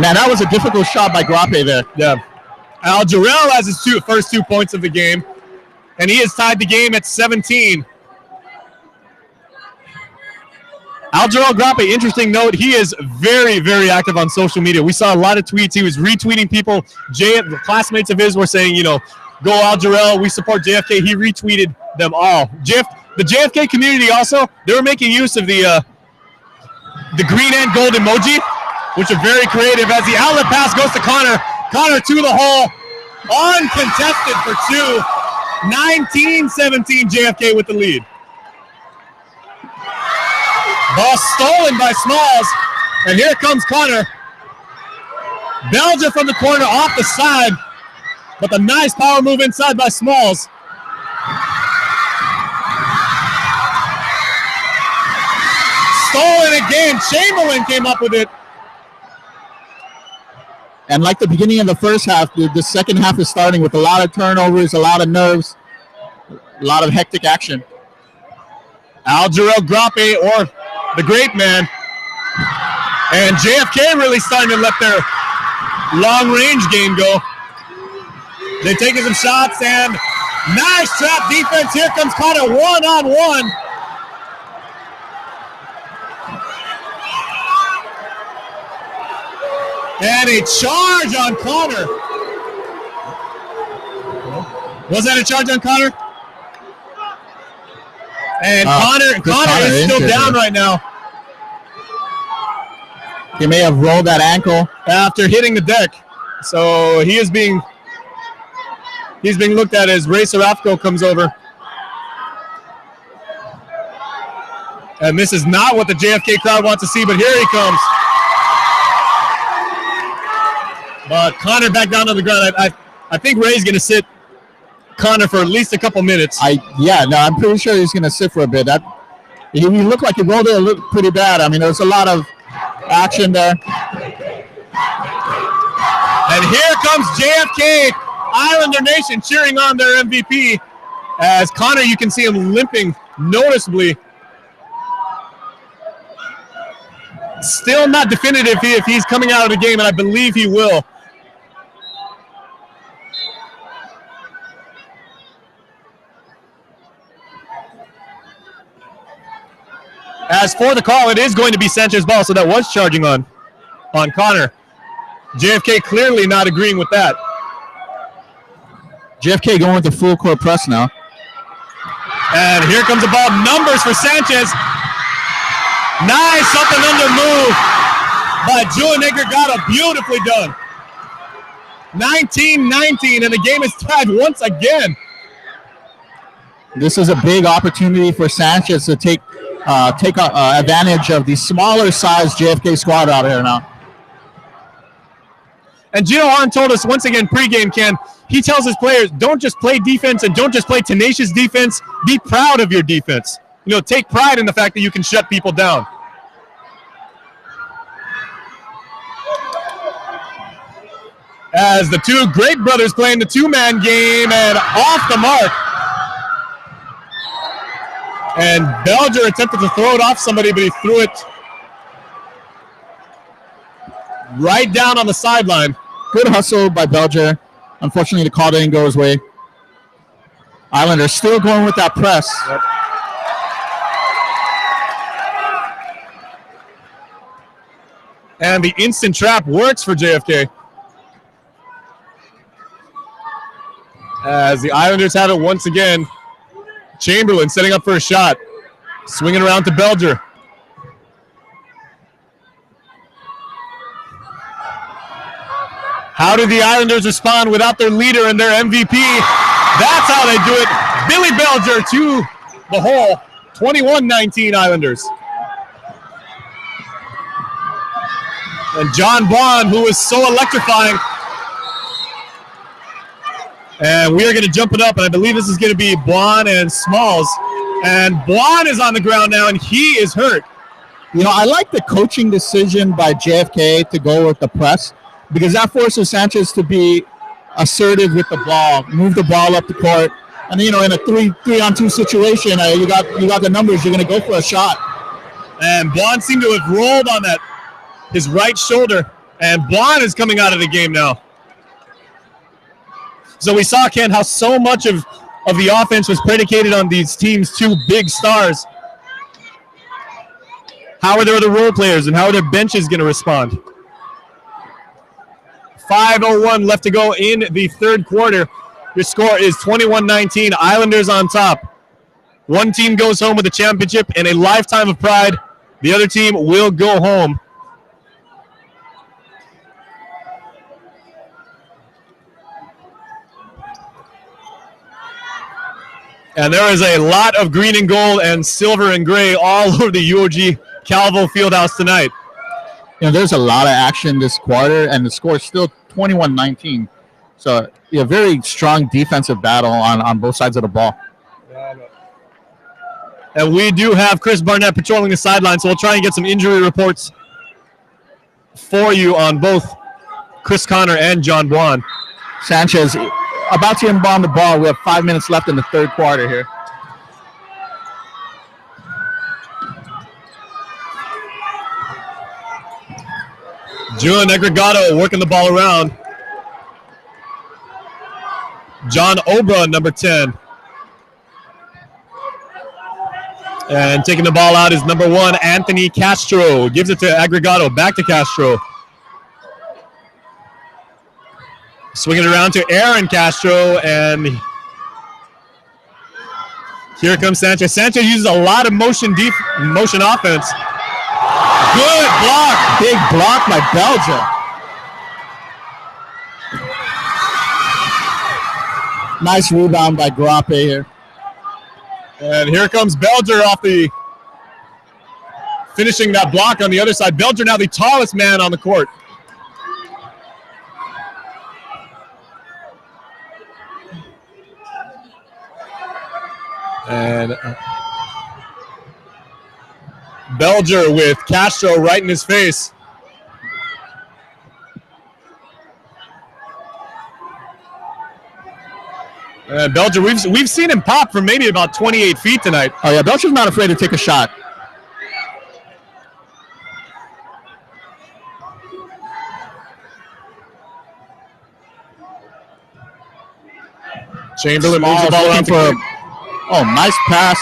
man, that was a difficult shot by Grape there. Yeah. Al Jarrell has his first 2 points of the game, and he has tied the game at 17. Al Jarrell Grape, interesting note, he is very, very active on social media. We saw a lot of tweets. He was retweeting people. Classmates of his were saying, you know, go Al Jarrell, we support JFK. He retweeted them all. The JFK community also, they were making use of the green and gold emoji, which are very creative. As the outlet pass goes to Connor. Connor to the hole, uncontested for 2. 19-17 JFK with the lead. Ball stolen by Smalls, and here comes Connor. Belger from the corner off the side, but the nice power move inside by Smalls. Stolen again. Chamberlain came up with it. And like the beginning of the first half, the second half is starting with a lot of turnovers, a lot of nerves, a lot of hectic action. Algerel Grape, or the great man. And JFK really starting to let their long-range game go. They're taking some shots, and nice trap defense. Here comes Connor one-on-one. And a charge on Connor. Was that a charge on Connor? And Connor is still down right now. He may have rolled that ankle after hitting the deck. So he's being looked at as Ray Serafko comes over. And this is not what the JFK crowd wants to see, but here he comes. But Connor back down on the ground. I think Ray's going to sit Connor for at least a couple minutes. I'm pretty sure he's going to sit for a bit. He looked like he rolled it pretty bad. I mean, there's a lot of action there. And here comes JFK, Islander Nation cheering on their MVP. As Connor, you can see him limping noticeably. Still not definitive if he's coming out of the game, and I believe he will. As for the call, it is going to be Sanchez ball, so that was charging on Connor. JFK clearly not agreeing with that. JFK going with the full court press now. And here comes the ball. Numbers for Sanchez. Nice up and under move. But Julenegger got it beautifully done. 19-19, and the game is tied once again. This is a big opportunity for Sanchez to take advantage of the smaller size JFK squad out here now. And Gino Hahn told us once again pregame, Ken, he tells his players, don't just play defense and don't just play tenacious defense. Be proud of your defense. You know, take pride in the fact that you can shut people down. As the two great brothers playing the two-man game and off the mark. And Belger attempted to throw it off somebody, but he threw it right down on the sideline. Good hustle by Belger. Unfortunately, the call didn't go his way. Islanders still going with that press. Yep. And the instant trap works for JFK. As the Islanders have it once again. Chamberlain setting up for a shot. Swinging around to Belger. How do the Islanders respond without their leader and their MVP? That's how they do it. Billy Belger to the hole. 21-19 Islanders. And John Bond, who is so electrifying. And we are going to jump it up, and I believe this is going to be Bond and Smalls. And Bond is on the ground now, and he is hurt. You know, I like the coaching decision by JFK to go with the press, because that forces Sanchez to be assertive with the ball, move the ball up the court, and you know, in a three-on-2 situation, you got the numbers. You're going to go for a shot. And Bond seemed to have rolled on that his right shoulder, and Bond is coming out of the game now. So we saw, Ken, how so much of the offense was predicated on these teams' two big stars. How are their other role players, and how are their benches going to respond? 5:01 left to go in the third quarter. Your score is 21-19. Islanders on top. One team goes home with a championship and a lifetime of pride. The other team will go home. And there is a lot of green and gold and silver and gray all over the UOG Calvo Fieldhouse tonight. You know, there's a lot of action this quarter, and the score is still 21-19. So, a very strong defensive battle on both sides of the ball. And we do have Chris Barnett patrolling the sideline, so we'll try and get some injury reports for you on both Chris Connor and John Buon. Sanchez about to inbound the ball. We have 5 minutes left in the third quarter here. Juan Aggregato working the ball around. John Obra, number 10. And taking the ball out is number 1, Anthony Castro. Gives it to Aggregato, back to Castro. Swinging it around to Aaron Castro, and here comes Sanchez. Sanchez uses a lot of motion offense. Good block. Big block by Belgium. Nice rebound by Grape here. And here comes Belger off the finishing that block on the other side. Belger now the tallest man on the court. And Belger with Castro right in his face. Belger, we've seen him pop from maybe about 28 feet tonight. Oh yeah, Belger's not afraid to take a shot. Chamberlain moves the ball around for. Oh, nice pass.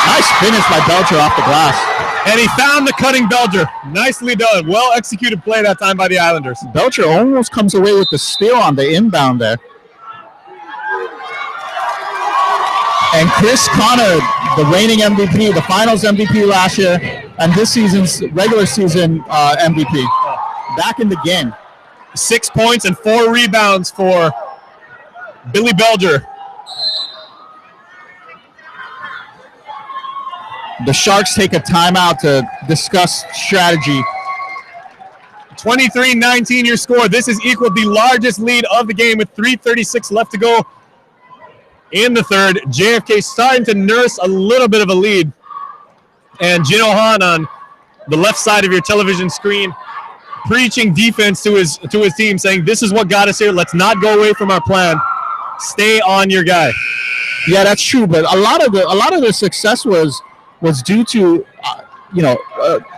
Nice finish by Belger off the glass. And he found the cutting Belger. Nicely done. Well executed play that time by the Islanders. Belger almost comes away with the steal on the inbound there. And Chris Connor, the reigning MVP, the finals MVP last year, and this season's regular season MVP, back in the game. 6 points and 4 rebounds for Billy Belger. The Sharks take a timeout to discuss strategy. 23-19 your score. This has equaled the largest lead of the game with 3:36 left to go in the third. JFK starting to nurse a little bit of a lead. And Gino Hahn on the left side of your television screen preaching defense to his team, saying, this is what got us here. Let's not go away from our plan. Stay on your guy. Yeah, that's true. But a lot of the success was due to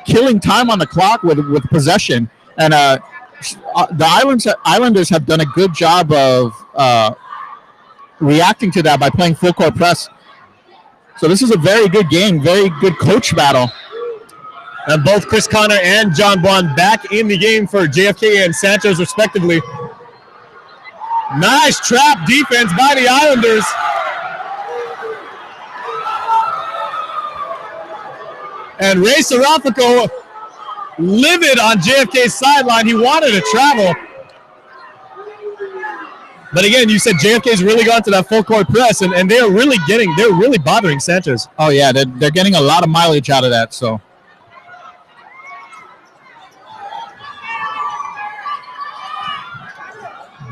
killing time on the clock with possession, and the Islanders have done a good job of reacting to that by playing full court press. So this is a very good game, very good coach battle. And both Chris Connor and John Bond back in the game for JFK and Sanchez respectively. Nice trap defense by the Islanders. And Ray Sarafico livid on JFK's sideline. He wanted to travel. But again, you said JFK's really gone to that full court press, and they're really bothering Sanchez. Oh yeah, they're getting a lot of mileage out of that. So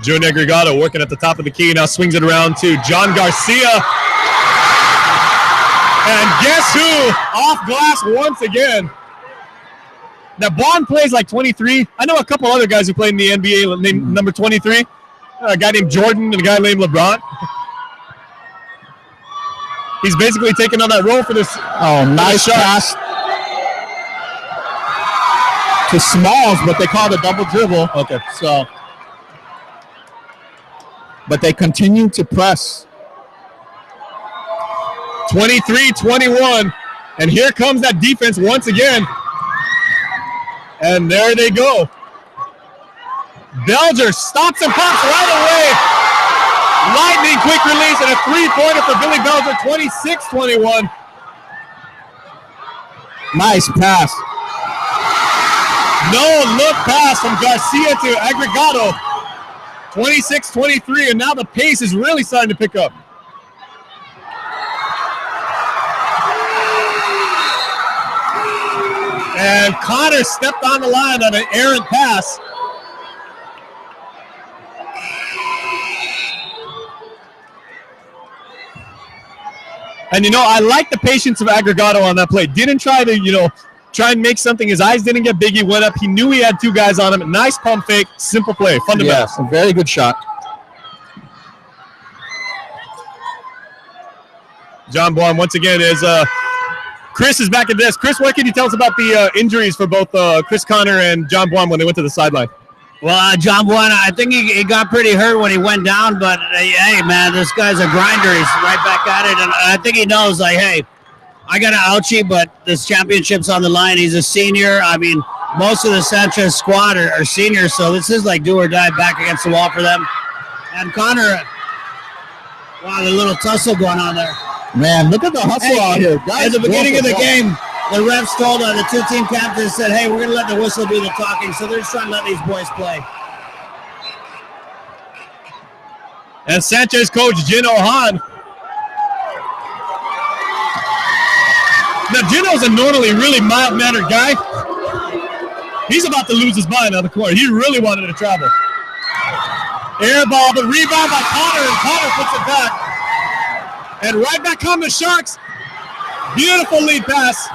Joe Negregato working at the top of the key, now swings it around to John Garcia. And guess who? Off glass once again. Now, Bond plays like 23. I know a couple other guys who played in the NBA named number 23. A guy named Jordan and a guy named LeBron. He's basically taking on that role for this. Oh, nice pass to Smalls, but they called a double dribble. Okay. So, but they continue to press. 23-21. And here comes that defense once again. And there they go. Belger stops and pops right away. Lightning quick release and a three-pointer for Billy Belger, 26-21. Nice pass. No look pass from Garcia to Aggregato. 26-23, and now the pace is really starting to pick up. And Connor stepped on the line on an errant pass. And, I like the patience of Aggregato on that play. Didn't try to, try and make something. His eyes didn't get big. He went up. He knew he had two guys on him. Nice pump fake. Simple play. Fundamental. Yes, a very good shot. John Blum, once again, is Chris is back at this. Chris, what can you tell us about the injuries for both Chris Connor and John Buon when they went to the sideline? Well, John Buon, I think he got pretty hurt when he went down, but hey, man, this guy's a grinder. He's right back at it, and I think he knows, like, hey, I got an ouchie, but this championship's on the line. He's a senior. I mean, most of the Sanchez squad are seniors, so this is like do or die back against the wall for them. And Connor, wow, the little tussle going on there. Man, look at the hustle out here. At the beginning of the game, the refs told the two team captains, said, hey, we're going to let the whistle do the talking. So they're just trying to let these boys play. And Sanchez coach Jin Ohan. Now, Jino's a normally really mild-mannered guy. He's about to lose his mind on the court. He really wanted to travel. Air ball, but rebound by Connor, and Connor puts it back. And right back come the Sharks. Beautiful lead pass.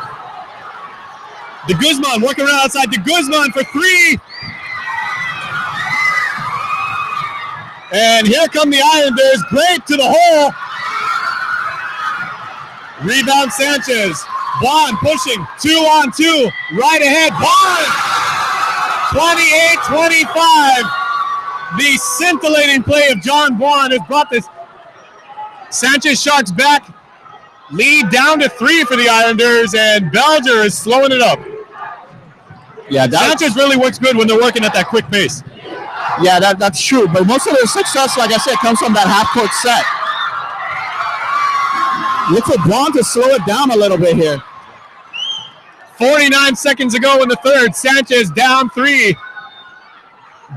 De Guzman working around outside. De Guzman for three. And here come the Islanders. Great to the hole. Rebound Sanchez. Buon pushing. 2-on-2. Right ahead. Buon. 28-25. The scintillating play of John Buon has brought this Sanchez Sharks back. Lead down to 3 for the Islanders, and Belger is slowing it up. Yeah, Sanchez really works good when they're working at that quick pace. Yeah, that's true. But most of their success, like I said, comes from that half-court set. Look for Buon to slow it down a little bit here. 49 seconds ago in the third. Sanchez down 3.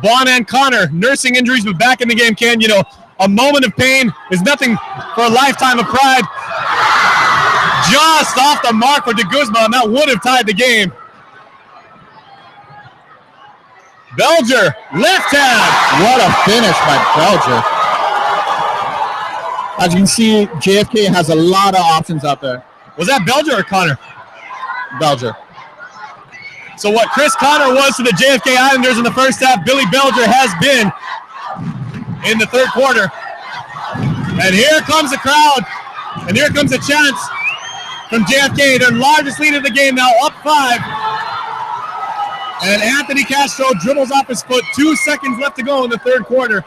Buon and Connor nursing injuries, but back in the game. Ken, you know, a moment of pain is nothing for a lifetime of pride. Just off the mark for De Guzman. That would have tied the game. Belger, left hand. What a finish by Belger. As you can see, JFK has a lot of options out there. Was that Belger or Connor? Belger. So what Chris Connor was to the JFK Islanders in the first half, Billy Belger has been in the third quarter. And here comes the crowd. And here comes a chance from JFK, their largest lead of the game now, up 5. And Anthony Castro dribbles off his foot. 2 seconds left to go in the third quarter.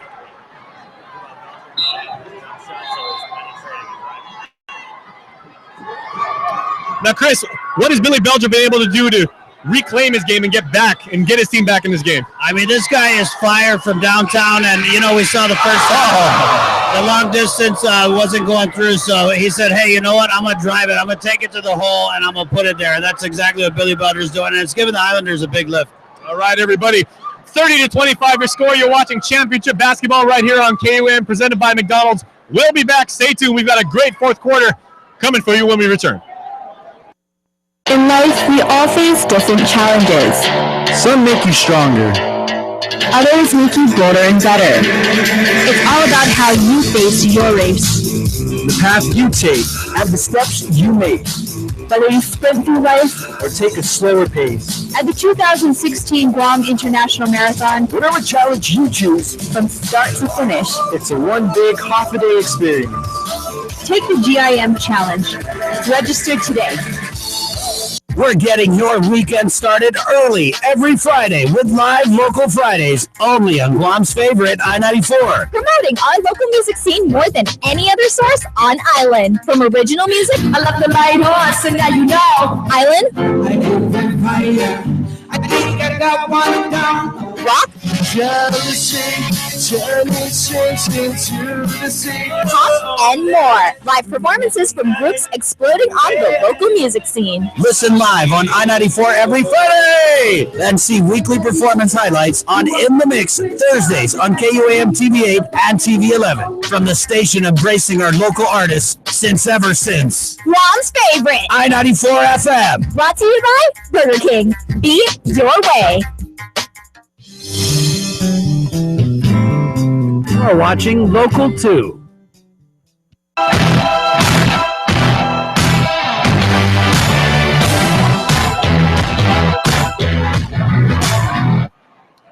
Now, Chris, what has Billy Belger been able to do to reclaim his game and get back and get his team back in this game? I mean, this guy is fire from downtown, and, you know, we saw the first half. The long distance wasn't going through, so he said, hey, you know what? I'm going to drive it. I'm going to take it to the hole, and I'm going to put it there. And that's exactly what Billy Belger is doing, and it's giving the Islanders a big lift. All right, everybody. 30-25 your score. You're watching championship basketball right here on KUM, presented by McDonald's. We'll be back. Stay tuned. We've got a great fourth quarter coming for you when we return. In life, we all face different challenges. Some make you stronger. Others make you bolder and better. It's all about how you face your race. The path you take and the steps you make. Whether you sprint through life or take a slower pace. At the 2016 Guam International Marathon, Whatever challenge you choose, from start to finish, it's a one big half-a-day experience. Take the GIM Challenge. Register today. We're getting your weekend started early every Friday with live local Fridays only on Guam's favorite I-94. Promoting our local music scene more than any other source on Island. From original music, I love the light horse, and now you know. Island. I think I got one down. Rock. Pop and more. Live performances from groups exploding on the local music scene. Listen live on I-94 every Friday and see weekly performance highlights on In the Mix Thursdays on KUAM TV 8 and TV 11 from the station embracing our local artists since ever since. Guam's favorite. I-94 FM. Brought to you by Burger King. Be your way. You're watching Local 2.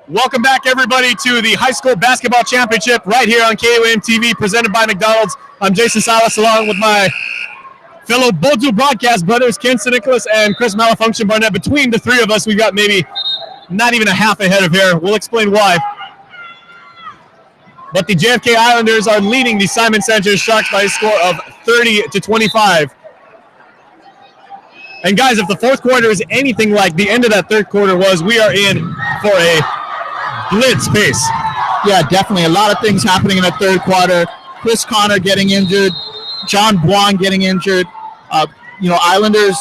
Welcome back, everybody, to the High School Basketball Championship right here on KUM TV, presented by McDonald's. I'm Jason Salas, along with my fellow Bozu broadcast brothers, Ken Nicholas and Chris Malfunction Barnett. Between the three of us, we've got maybe not even a half a head of hair. We'll explain why. But the JFK Islanders are leading the Simon Sanchez Sharks by a score of 30-25. And guys, if the fourth quarter is anything like the end of that third quarter was, we are in for a blitz pace. Yeah, definitely. A lot of things happening in the third quarter. Chris Connor getting injured. John Buon getting injured. Islanders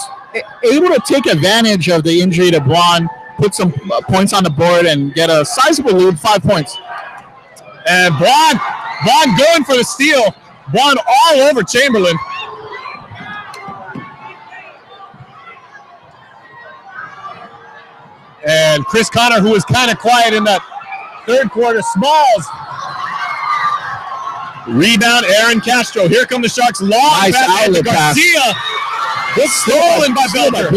able to take advantage of the injury to Buon, put some points on the board, and get a sizable lead, 5 points. And Buon going for the steal. Buon all over Chamberlain. And Chris Connor, who was kind of quiet in that third quarter. Smalls. Rebound, Aaron Castro. Here come the Sharks. Long nice pass to Garcia. This stolen by Belger.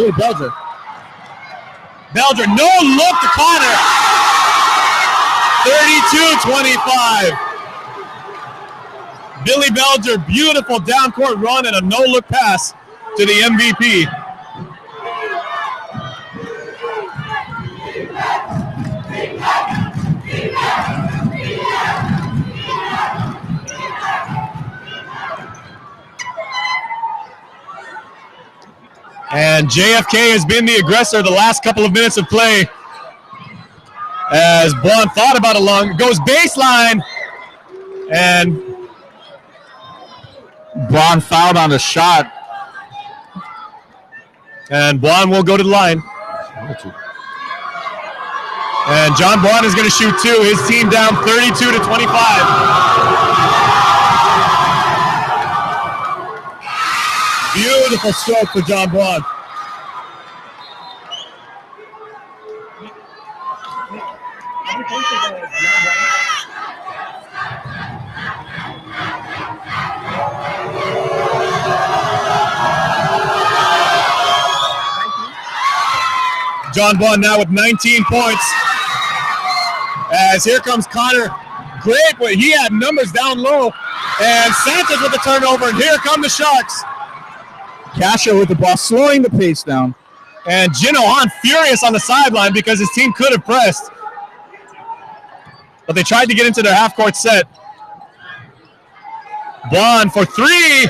Belger, no look to Connor. 32-25. Billy Belger, beautiful down court run and a no-look pass to the MVP. And JFK has been the aggressor the last couple of minutes of play. As Buon thought about a long, goes baseline. And Buon fouled on the shot. And Buon will go to the line. And John Buon is going to shoot two. His team down 32-25. Beautiful stroke for John Buon. John Buon now with 19 points. As here comes Connor. Great, but he had numbers down low. And Sanchez with the turnover. And here come the Sharks. Castro with the ball, slowing the pace down. And Gino Hahn furious on the sideline because his team could have pressed. But they tried to get into their half-court set. Buon for three.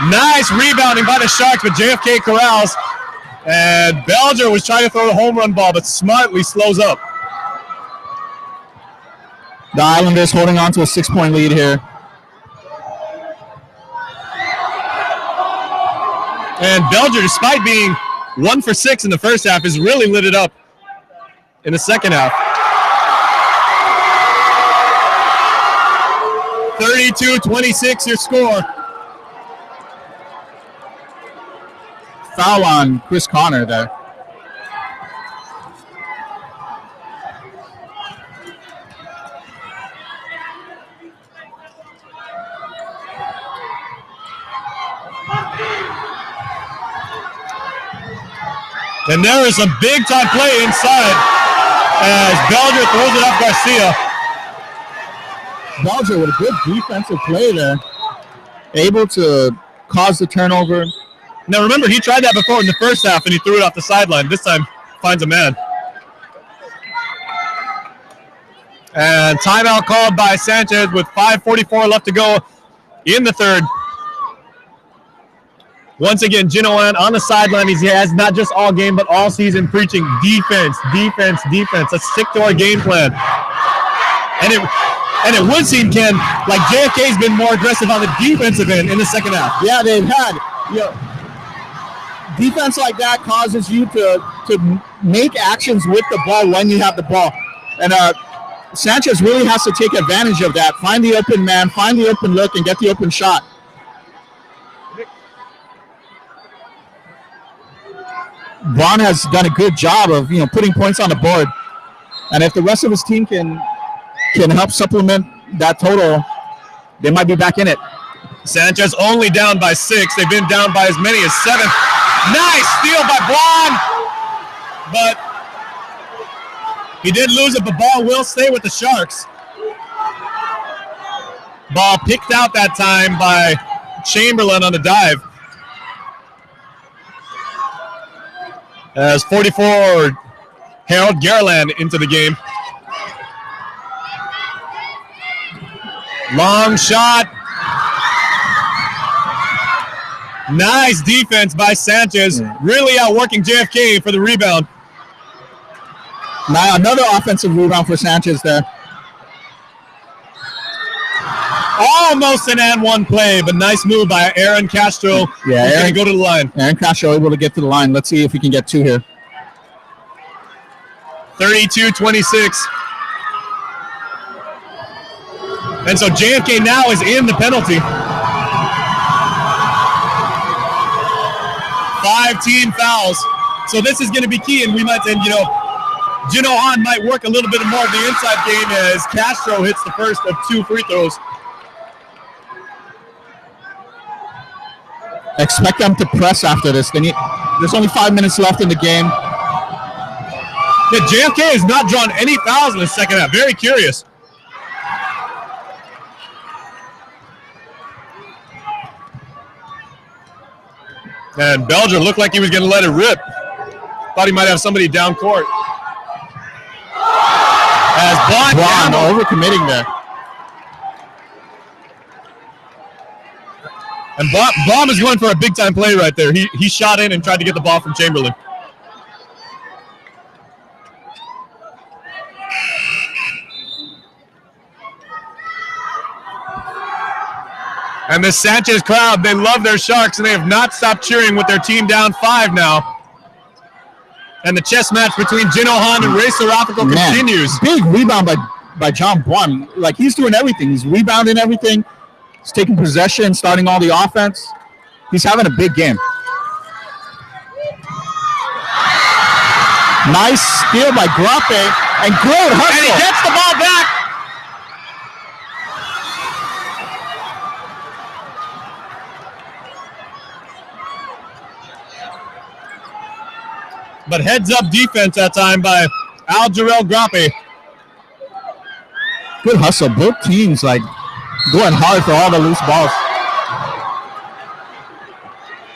Nice rebounding by the Sharks, but JFK corrals. And Belger was trying to throw the home run ball, but smartly slows up. The Islanders holding on to a 6-point lead here. And Belger, despite being 1 for 6 in the first half, has really lit it up in the second half. 32-26 your score. Foul on Chris Connor there. And there is a big-time play inside as Belger throws it up Garcia. Belger with a good defensive play there. Able to cause the turnover. Now remember, he tried that before in the first half and he threw it off the sideline. This time, finds a man. And timeout called by Sanchez with 5:44 left to go in the third. Once again, Ginoan on the sideline. He has not just all game, but all season preaching defense, defense, defense. Let's stick to our game plan. And it would seem, Ken, like JFK's been more aggressive on the defensive end in the second half. Yeah, they've had. Defense like that causes you to make actions with the ball when you have the ball. And Sanchez really has to take advantage of that. Find the open man, find the open look, and get the open shot. Buon has done a good job of putting points on the board, and if the rest of his team can help supplement that total, they might be back in it. Sanchez only down by 6. They've been down by as many as 7. Nice steal by Buon, but he did lose it. The ball will stay with the Sharks. Ball picked out that time by Chamberlain on the dive. As 44, Harold Garland into the game. Long shot. Nice defense by Sanchez. Really outworking JFK for the rebound. Now another offensive rebound for Sanchez there. Almost an and one play, but nice move by Aaron Castro. Yeah, He's going to go to the line. Aaron Castro able to get to the line. Let's see if we can get 2 here. 32-26. And so JFK now is in the penalty. 5 team fouls. So this is going to be key, and we might, and you know, Jino Han might work a little bit more of the inside game as Castro hits the first of 2 free throws. Expect them to press after this. There's only 5 minutes left in the game. Yeah, JFK has not drawn any fouls in the second half. Very curious. And Belger looked like he was going to let it rip. Thought he might have somebody down court. As Bond overcommitting there. And Baum is going for a big-time play right there. He shot in and tried to get the ball from Chamberlain. And the Sanchez crowd, they love their Sharks, and they have not stopped cheering with their team down 5 now. And the chess match between Jino Han and Ray Sarafico continues. Big rebound by John Buon. Like, he's doing everything. He's rebounding everything. He's taking possession, starting all the offense. He's having a big game. Nice steal by Grape. And great hustle. And he gets the ball back. But heads-up defense that time by Al-Jarrell Grape. Good hustle. Both teams, like, going hard for all the loose balls.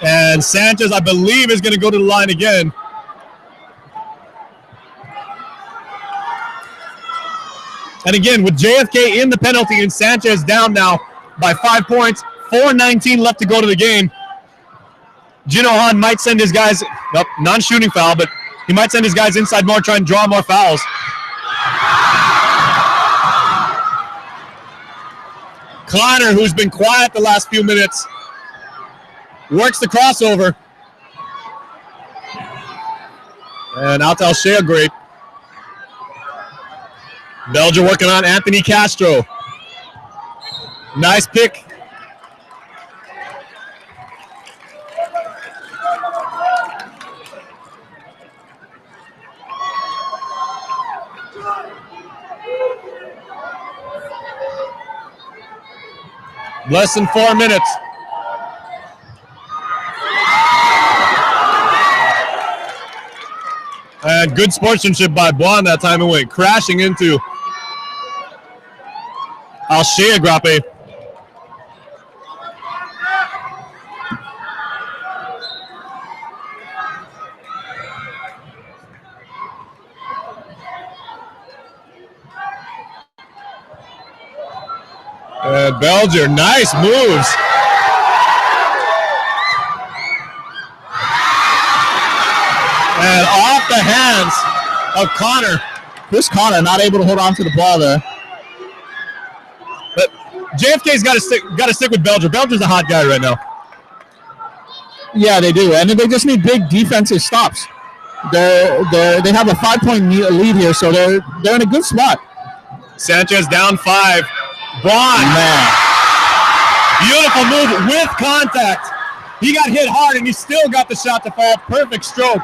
And Sanchez, I believe, is going to go to the line again. And again, with JFK in the penalty and Sanchez down now by 5 points, 4:19 left to go to the game. Jino Han might send his guys, nope, non-shooting foul, but he might send his guys inside more, try and draw more fouls. Connor, who's been quiet the last few minutes, works the crossover. And out to Al-Shea, great. Belgium working on Anthony Castro. Nice pick. Less than 4 minutes. And good sportsmanship by Buon that time, and went crashing into Al-Shea Grape. And Belger, nice moves. And off the hands of Connor. Chris Connor not able to hold on to the ball there. But JFK's got to stick with Belger. Belger's a hot guy right now. Yeah, they do, and they just need big defensive stops. They have a 5-point lead here, so they're in a good spot. Sanchez down 5. Buon. Man. Beautiful move with contact. He got hit hard, and he still got the shot to fall. Perfect stroke.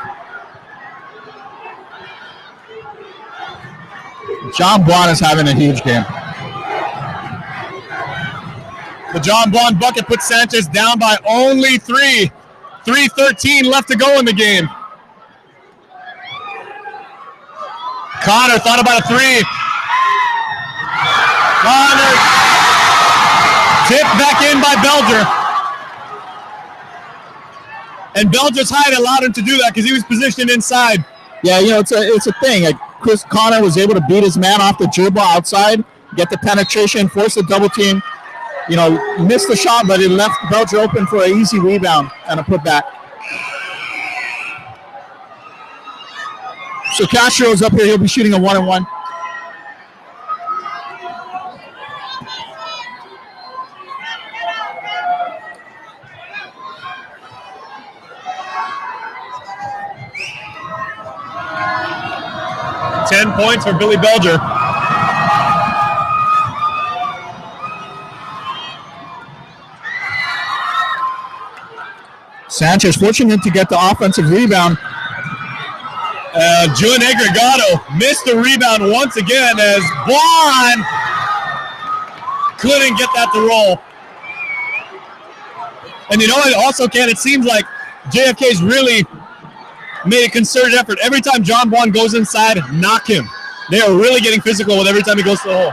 John Buon is having a huge game. The John Buon bucket puts Sanchez down by only 3. 3:13 left to go in the game. Connor thought about a 3. Connor tipped back in by Belger. And Belger's height allowed him to do that because he was positioned inside. Yeah, it's a thing. Like Chris Connor was able to beat his man off the dribble outside, get the penetration, force the double team. Missed the shot, but it left Belger open for an easy rebound and a putback. So Castro's up here. He'll be shooting a 1-on-1. Ten points for Billy Belger. Sanchez fortunate to get the offensive rebound. June Agregato missed the rebound once again as Vaughn couldn't get that to roll. And also, Ken, it seems like JFK's really made a concerted effort. Every time John Vaughn goes inside, knock him. They are really getting physical with every time he goes to the hole.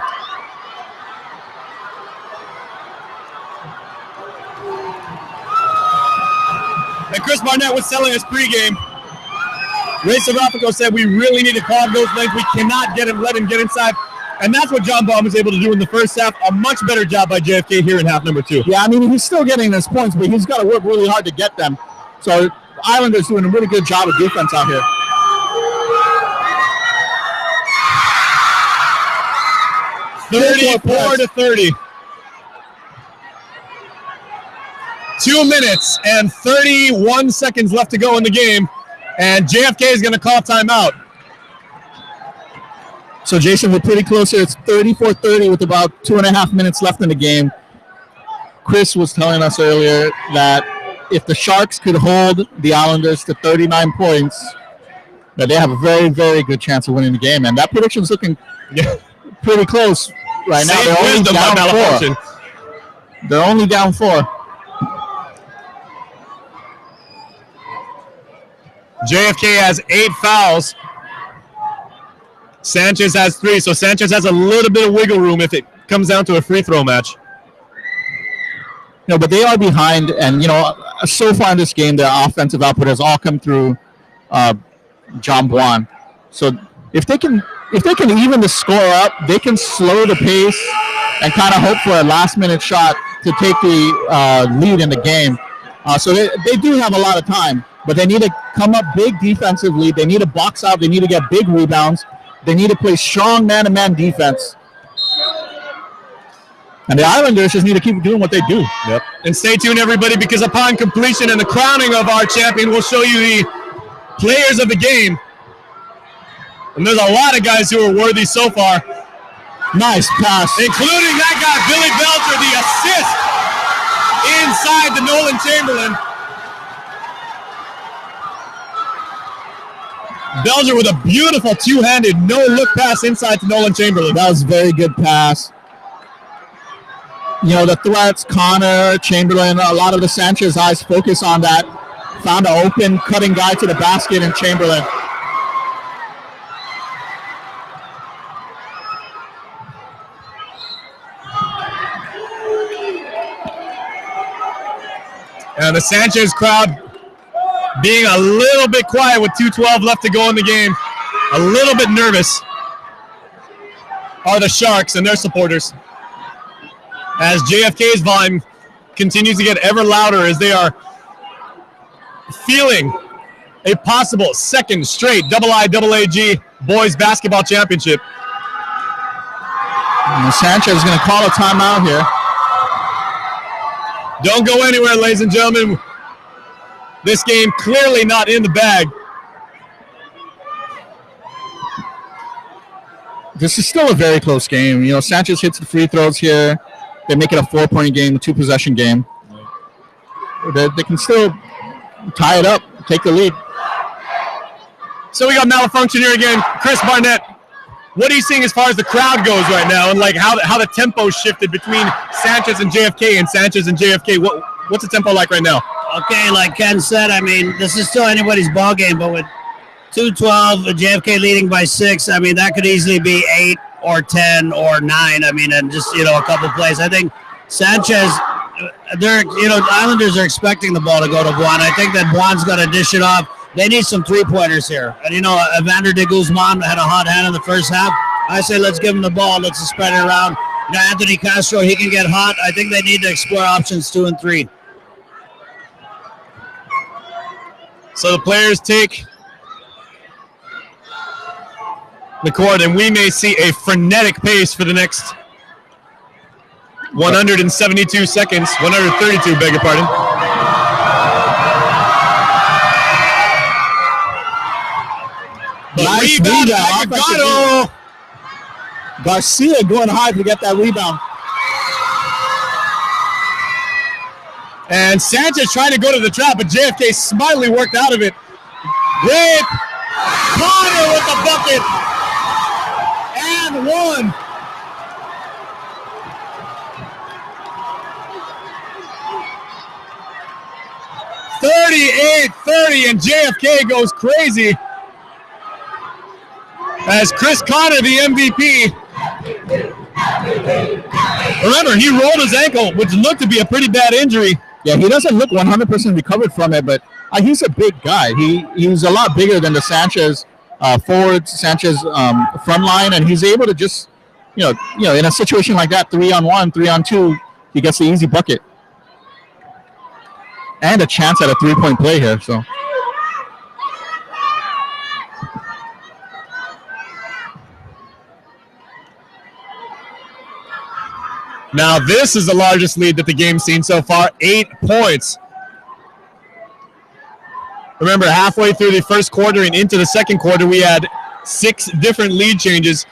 And Chris Barnett was telling us pregame. Ray Serafico said we really need to clog those lanes. We cannot let him get inside. And that's what John Vaughn was able to do in the first half. A much better job by JFK here in half number 2. Yeah, he's still getting his points, but he's got to work really hard to get them. So Islanders doing a really good job of defense out here. $34-30. 2 minutes and 31 seconds left to go in the game, and JFK is going to call timeout. So, Jason, we're pretty close here. It's 34-30 with about 2.5 minutes left in the game. Chris was telling us earlier that if the Sharks could hold the Islanders to 39 points, that they have a very, very good chance of winning the game. And that prediction's looking pretty close right now. They're only down 4. JFK has 8 fouls. Sanchez has 3, so Sanchez has a little bit of wiggle room if it comes down to a free throw match. But they are behind, and so far in this game, their offensive output has all come through John Vaughn. So if they can even the score up, they can slow the pace and kind of hope for a last-minute shot to take the lead in the game. So they do have a lot of time, but they need to come up big defensively. They need to box out. They need to get big rebounds. They need to play strong man-to-man defense. And the Islanders just need to keep doing what they do. Yep. And stay tuned, everybody, because upon completion and the crowning of our champion, we'll show you the players of the game. And there's a lot of guys who are worthy so far. Nice pass. Including that guy, Billy Belger, the assist inside to Nolan Chamberlain. Belger with a beautiful two-handed no-look pass inside to Nolan Chamberlain. That was a very good pass. The threats, Connor, Chamberlain, a lot of the Sanchez eyes focus on that. Found an open, cutting guy to the basket in Chamberlain. And the Sanchez crowd being a little bit quiet with 2:12 left to go in the game. A little bit nervous are the Sharks and their supporters, as JFK's volume continues to get ever louder as they are feeling a possible second straight IIAAG boys basketball championship. And Sanchez is going to call a timeout here. Don't go anywhere, ladies and gentlemen. This game clearly not in the bag. This is still a very close game. Sanchez hits the free throws here. They make it a 4-point game, a 2-possession game. They can still tie it up, take the lead. So we got malfunction here again. Chris Barnett, what are you seeing as far as the crowd goes right now, and how the tempo shifted between Sanchez and JFK and Sanchez and JFK? What's the tempo like right now? Okay, like Ken said, this is still anybody's ball game, but with 2:12, JFK leading by 6, that could easily be 8 or 10 or 9. And just, a couple plays. I think Sanchez Islanders are expecting the ball to go to Buon. I think that Buon's got to dish it off. They need some three-pointers here. And, Evander de Guzman had a hot hand in the first half. I say let's give him the ball. Let's spread it around. Anthony Castro, he can get hot. I think they need to explore options 2 and 3. So the players take the court, and we may see a frenetic pace for the next 172 seconds. 132, beg your pardon. Nice rebound. Garcia going high to get that rebound. And Sanchez trying to go to the trap, but JFK smartly worked out of it. Great. Connor with the bucket. And one. .38-30, and JFK goes crazy. As Chris Connor, the MVP. Remember, he rolled his ankle, which looked to be a pretty bad injury. Yeah, he doesn't look 100% recovered from it, but he's a big guy. He's a lot bigger than the Sanchez front line, and he's able to just, in a situation like that, 3-on-1, 3-on-2, he gets the easy bucket. And a chance at a three-point play here, so. Now this is the largest lead that the game's seen so far, 8 points. Remember, halfway through the first quarter and into the second quarter, we had 6 different lead changes,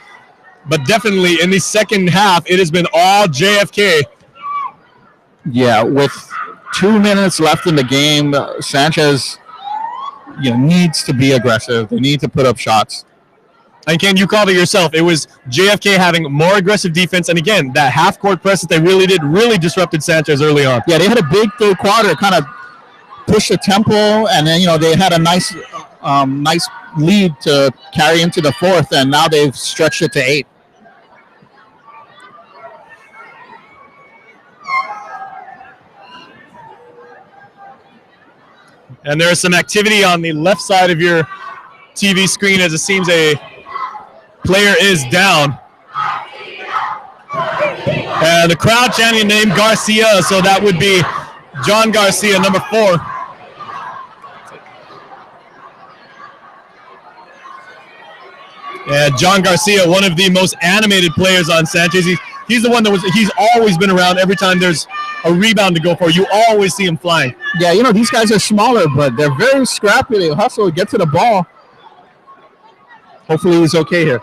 but definitely in the second half, it has been all JFK. Yeah, with 2 minutes left in the game, Sanchez, needs to be aggressive. They need to put up shots. And Ken, you called it yourself. It was JFK having more aggressive defense. And again, that half-court press that they really did really disrupted Sanchez early on. Yeah, they had a big third quarter, kind of pushed the tempo, and then, they had a nice lead to carry into the fourth, and now they've stretched it to 8. And there is some activity on the left side of your TV screen as it seems a player is down. And the crowd chanting name Garcia, so that would be John Garcia, number 4. Yeah, John Garcia, one of the most animated players on Sanchez. He's the one he's always been around. Every time there's a rebound to go for, you always see him flying. Yeah, these guys are smaller, but they're very scrappy. They hustle, get to the ball. Hopefully he's okay here.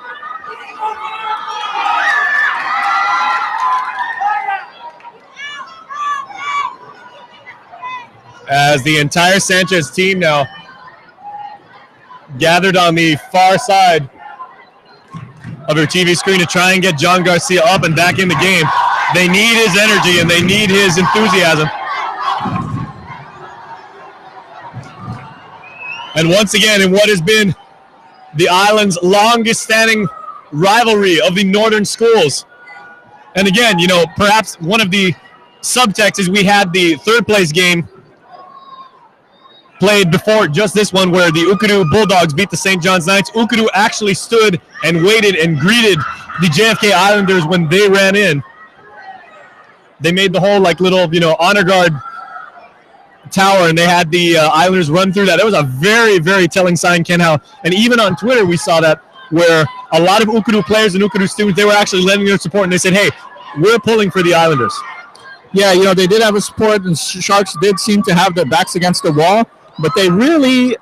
As the entire Sanchez team now gathered on the far side of your TV screen to try and get John Garcia up and back in the game. They need his energy and they need his enthusiasm. And once again, in what has been the island's longest standing rivalry of the northern schools. And again, perhaps one of the subtexts is we had the third place game played before just this one where the Ukuru Bulldogs beat the St. John's Knights. Ukuru actually stood and waited and greeted the JFK Islanders when they ran in. They made the whole little, honor guard tower, and they had the Islanders run through that. That was a very, very telling sign, Ken, how, and even on Twitter we saw that where a lot of Ukuru players and Ukuru students, they were actually lending their support, and they said, hey, we're pulling for the Islanders. Yeah, they did have a support, and Sharks did seem to have their backs against the wall, but they really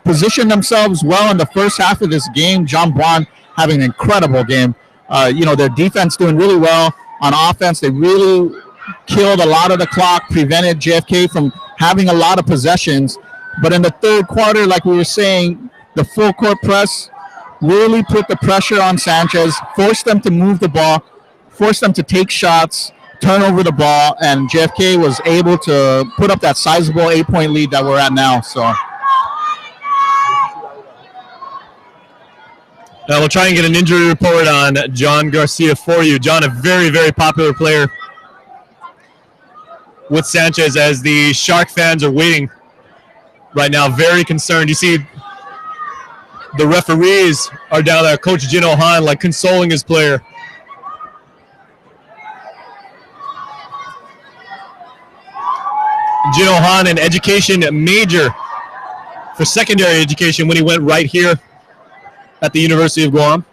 positioned themselves well in the first half of this game. John Buon having an incredible game. Their defense doing really well. On offense, they really killed a lot of the clock, prevented JFK from having a lot of possessions. But in the third quarter, like we were saying, the full court press really put the pressure on Sanchez, forced them to move the ball, forced them to take shots, turn over the ball, and JFK was able to put up that sizable 8-point lead that we're at now. So now we'll try and get an injury report on John Garcia for you. John, a very, very popular player with Sanchez as the Shark fans are waiting right now, very concerned. You see the referees are down there, Coach Jin Han, like consoling his player. Jin Han, an education major for secondary education when he went right here at the University of Guam.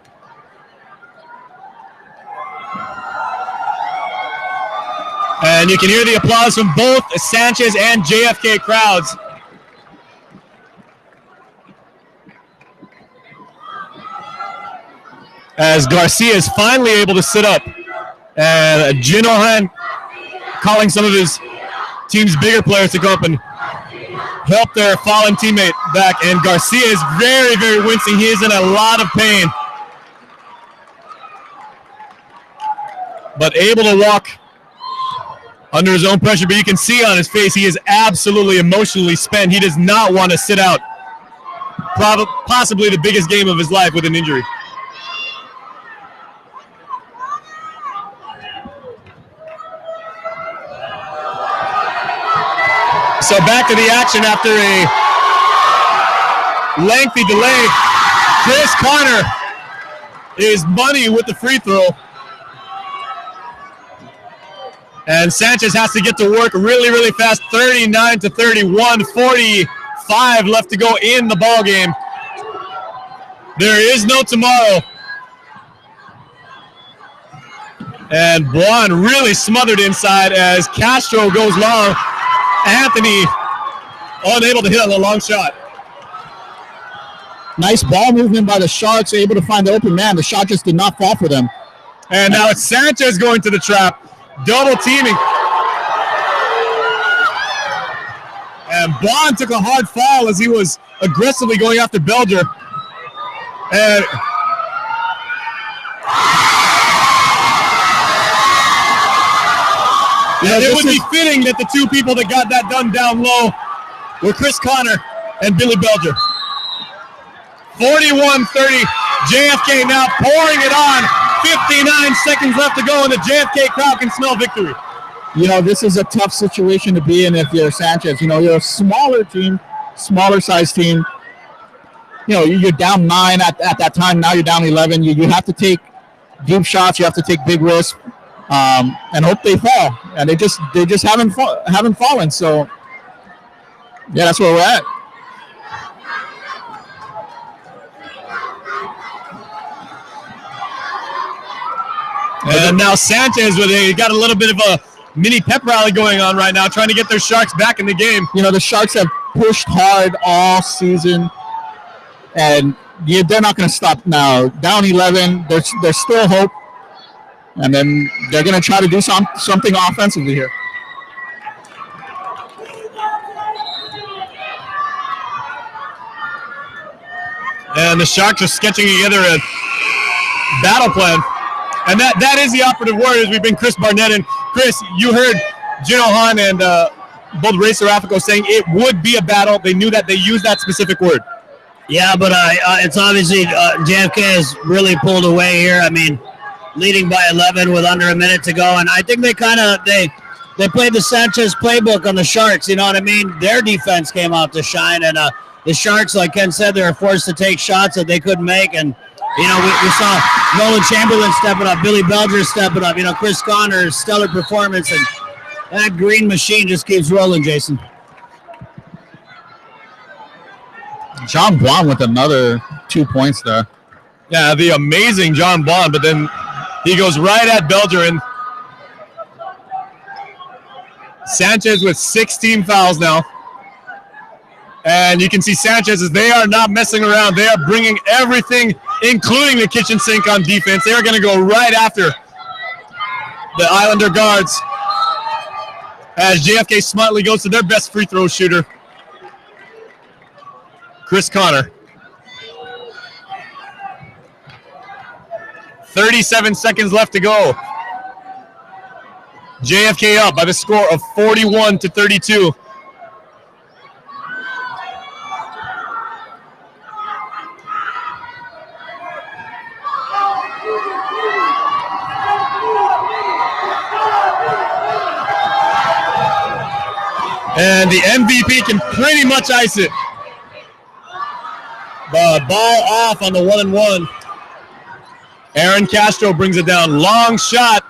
And you can hear the applause from both Sanchez and JFK crowds. As Garcia is finally able to sit up. And Jin Han calling some of his team's bigger players to go up and help their fallen teammate back. And Garcia is very, very wincing. He is in a lot of pain. But able to walk under his own pressure. But you can see on his face, he is absolutely emotionally spent. He does not want to sit out possibly the biggest game of his life with an injury. So back to the action after a lengthy delay. Chris Connor is money with the free throw. And Sanchez has to get to work really, really fast. 39-31, 45 left to go in the ball game. There is no tomorrow. And Buon really smothered inside as Castro goes long. Anthony unable to hit on the long shot. Nice ball movement by the Sharks, able to find the open man. The shot just did not fall for them. And now it's Sanchez going to the trap. Double teaming. And Bond took a hard foul as he was aggressively going after Belger. And it would be fitting that the two people that got that done down low were Chris Connor and Billy Belger. 41-30. JFK now pouring it on. 59 seconds left to go, and the JFK crowd can smell victory. You know, this is a tough situation to be in if you're Sanchez. You know, you're a smaller team, smaller size team. You know, you're down 9 at that time. Now you're down 11. You have to take deep shots. You have to take big risks and hope they fall. And they just haven't fallen. So, yeah, that's where we're at. And now Sanchez got a little bit of a mini pep rally going on right now, trying to get their Sharks back in the game. You know, the Sharks have pushed hard all season, and they're not going to stop now. Down 11, there's still hope, and then they're going to try to do something offensively here. And the Sharks are sketching together a battle plan. And that is the operative word as we've been Chris Barnett. And Chris, you heard Gino Han and both Ray Serafico saying it would be a battle. They knew that. They used that specific word. Yeah, but it's obviously JFK has really pulled away here. I mean, leading by 11 with under a minute to go. And I think they played the Sanchez playbook on the Sharks. You know what I mean? Their defense came out to shine. And the Sharks, like Ken said, they were forced to take shots that they couldn't make. And you know, we saw Nolan Chamberlain stepping up, Billy Belger stepping up, you know, Chris Connor's stellar performance, and that green machine just keeps rolling, Jason. John Bond with another 2 points there. Yeah, the amazing John Bond, but then he goes right at Belger, and Sanchez with 16 fouls now. And you can see Sanchez, as they are not messing around. They are bringing everything, including the kitchen sink on defense. They are going to go right after the Islander guards as JFK smartly goes to their best free throw shooter, Chris Connor. 37 seconds left to go. JFK up by the score of 41-32. And the MVP can pretty much ice it. The ball off on the 1-and-1. Aaron Castro brings it down. Long shot.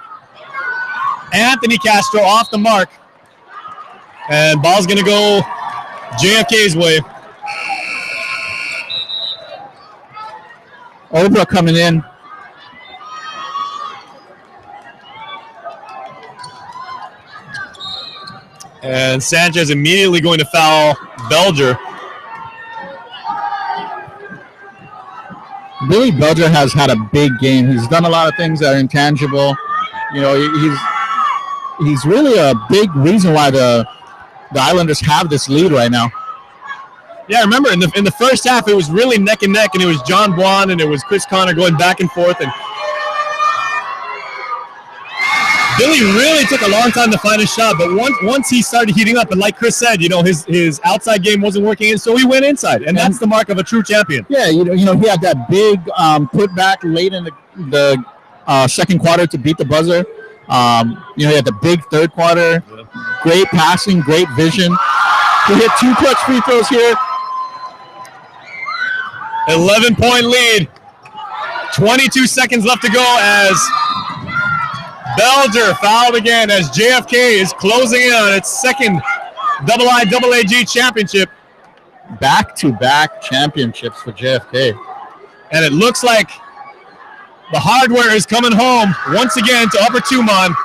Anthony Castro off the mark. And ball's going to go JFK's way. Obra coming in. And Sanchez immediately going to foul Belger. Billy Belger has had a big game. He's done a lot of things that are intangible. You know, he's really a big reason why the Islanders have this lead right now. Yeah, remember in the first half it was really neck and neck, and it was John Buon and it was Chris Connor going back and forth, and Billy really took a long time to find his shot, but once he started heating up, and like Chris said, you know, his outside game wasn't working, so he went inside, and that's the mark of a true champion. Yeah, you know, he had that big putback late in the second quarter to beat the buzzer. You know, he had the big third quarter. Great passing, great vision. He hit 2 clutch free throws here. 11-point lead. 22 seconds left to go as Belger fouled again as JFK is closing in on its second IIAAG championship. Back-to-back championships for JFK. And it looks like the hardware is coming home once again to Upper Tumon.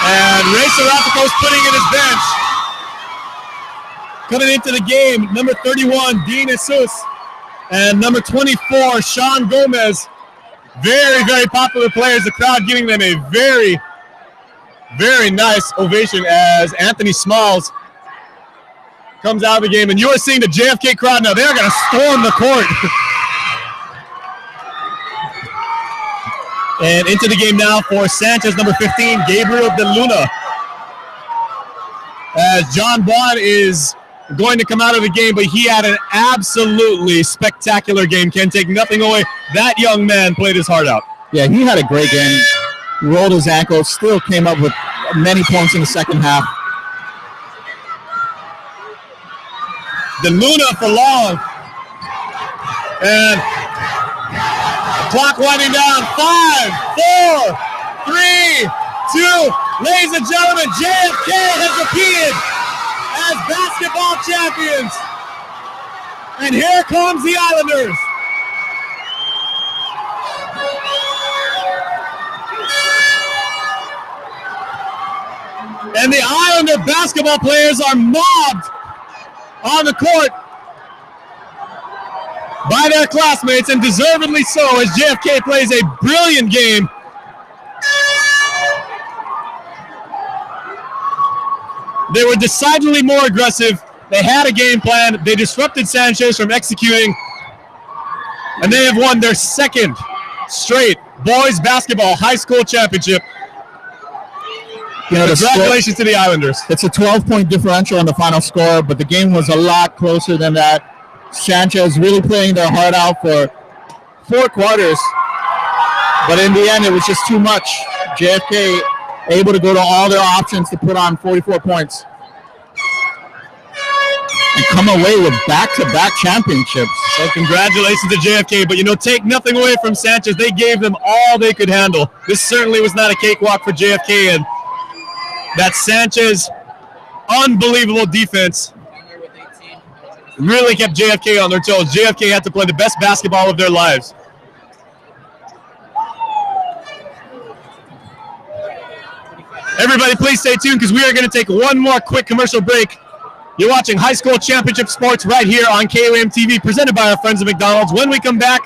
And Ray Seraphico's putting in his bench. Coming into the game, number 31, Dean Jesus. And number 24, Sean Gomez. Very, very popular players. The crowd giving them a very, very nice ovation as Anthony Smalls comes out of the game. And you are seeing the JFK crowd now. They're going to storm the court. And into the game now for Sanchez, number 15, Gabriel De Luna. As John Buon is going to come out of the game, but he had an absolutely spectacular game. Can't take nothing away. That young man played his heart out. Yeah, he had a great game. Rolled his ankle, still came up with many points in the second half. De Luna for long. And clock winding down. 5, 4, 3, 2. Ladies and gentlemen, JFK has repeated as basketball champions. And here comes the Islanders. And the Islander basketball players are mobbed on the court by their classmates, and deservedly so, as JFK plays a brilliant game. They were decidedly more aggressive. They had a game plan. They disrupted Sanchez from executing, and they have won their second straight boys basketball high school championship. You know, congratulations to the Islanders. It's a 12-point differential on the final score, but the game was a lot closer than that. Sanchez really playing their heart out for 4 quarters, but in the end, it was just too much. JFK able to go to all their options to put on 44 points and come away with back-to-back championships. So congratulations to JFK, but, you know, take nothing away from Sanchez. They gave them all they could handle. This certainly was not a cakewalk for JFK, and that Sanchez unbelievable defense really kept JFK on their toes. JFK had to play the best basketball of their lives. Everybody, please stay tuned because we are going to take one more quick commercial break. You're watching High School Championship Sports right here on KOM TV, presented by our friends at McDonald's. When we come back,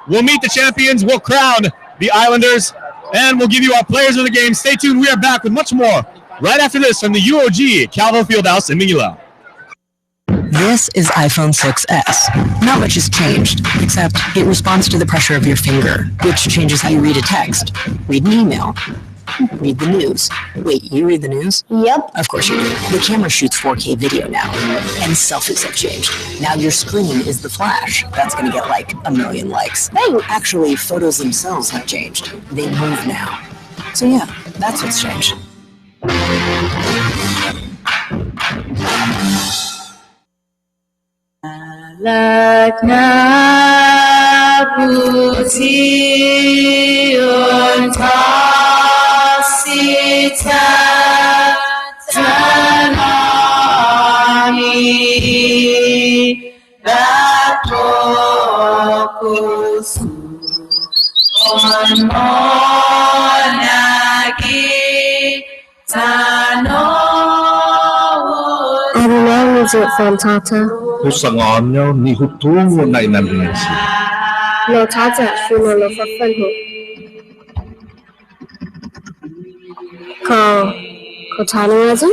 we'll meet the champions, we'll crown the Islanders, and we'll give you our players of the game. Stay tuned. We are back with much more right after this from the UOG Calvo Fieldhouse in Manila. This is iPhone 6s. Not much has changed, except it responds to the pressure of your finger, which changes how you read a text, read an email, read the news. Wait, you read the news? Yep. Of course you do. The camera shoots 4K video now, and selfies have changed. Now your screen is the flash. That's going to get like 1 million likes. Thanks. Actually, photos themselves have changed. They move now. So yeah, That's what's changed. From Tata. Husanganyo ni hutungo na inambinasi. No Tata, Funo lo Fafanho. Kotanoism?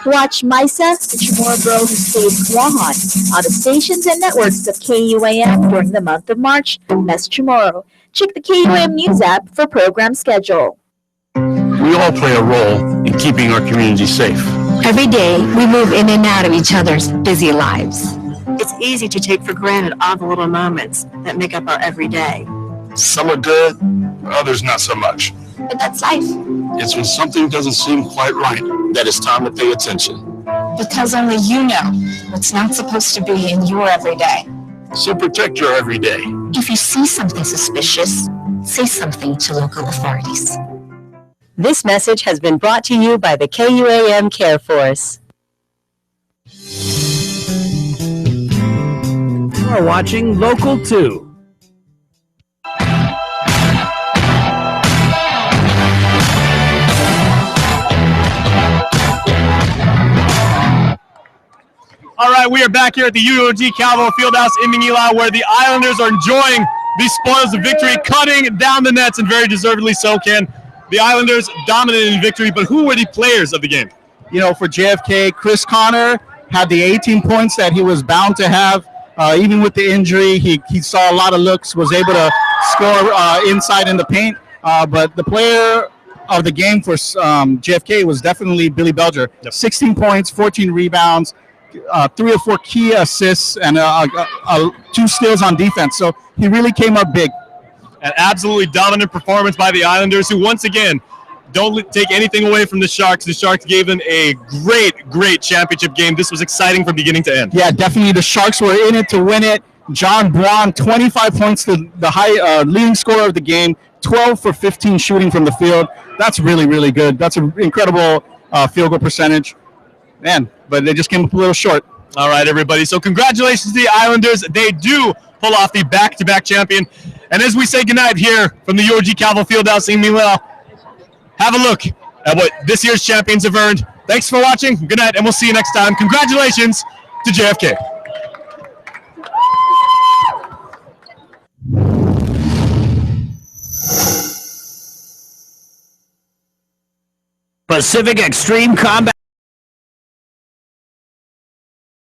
Watch Misa, the Chamorro Bro who saved Guahan on the stations and networks of KUAM during the month of March. That's Chamorro. Check the KUAM News app for program schedule. We all play a role in keeping our community safe. Every day, we move in and out of each other's busy lives. It's easy to take for granted all the little moments that make up our everyday. Some are good, others not so much. But that's life. It's when something doesn't seem quite right that it's time to pay attention. Because only you know what's not supposed to be in your everyday. So protect your everyday. If you see something suspicious, say something to local authorities. This message has been brought to you by the KUAM Care Force. You are watching Local 2. All right, we are back here at the UOG Calvo Fieldhouse in Manila, where the Islanders are enjoying the spoils of victory, cutting down the nets, and very deservedly so, Ken. The Islanders dominated in victory, but who were the players of the game? You know, for JFK, Chris Connor had the 18 points that he was bound to have. Even with the injury, he saw a lot of looks, was able to score inside in the paint. But the player of the game for JFK was definitely Billy Belger. Yep. 16 points, 14 rebounds, 3 or 4 key assists, and 2 steals on defense. So he really came up big. An absolutely dominant performance by the Islanders, who once again don't take anything away from the Sharks. The Sharks gave them a great championship game. This was exciting from beginning to end. Yeah, definitely. The Sharks were in it to win it. John Braun, 25 points, the high leading scorer of the game, 12 for 15 shooting from the field. That's really, really good. That's an incredible field goal percentage. Man, but they just came up a little short. All right, everybody. So congratulations to the Islanders. They do pull off the back-to-back champion. And as we say goodnight here from the UOG Calvo Fieldhouse in Manila, have a look at what this year's champions have earned. Thanks for watching. Good night, and we'll see you next time. Congratulations to JFK. Pacific Extreme Combat.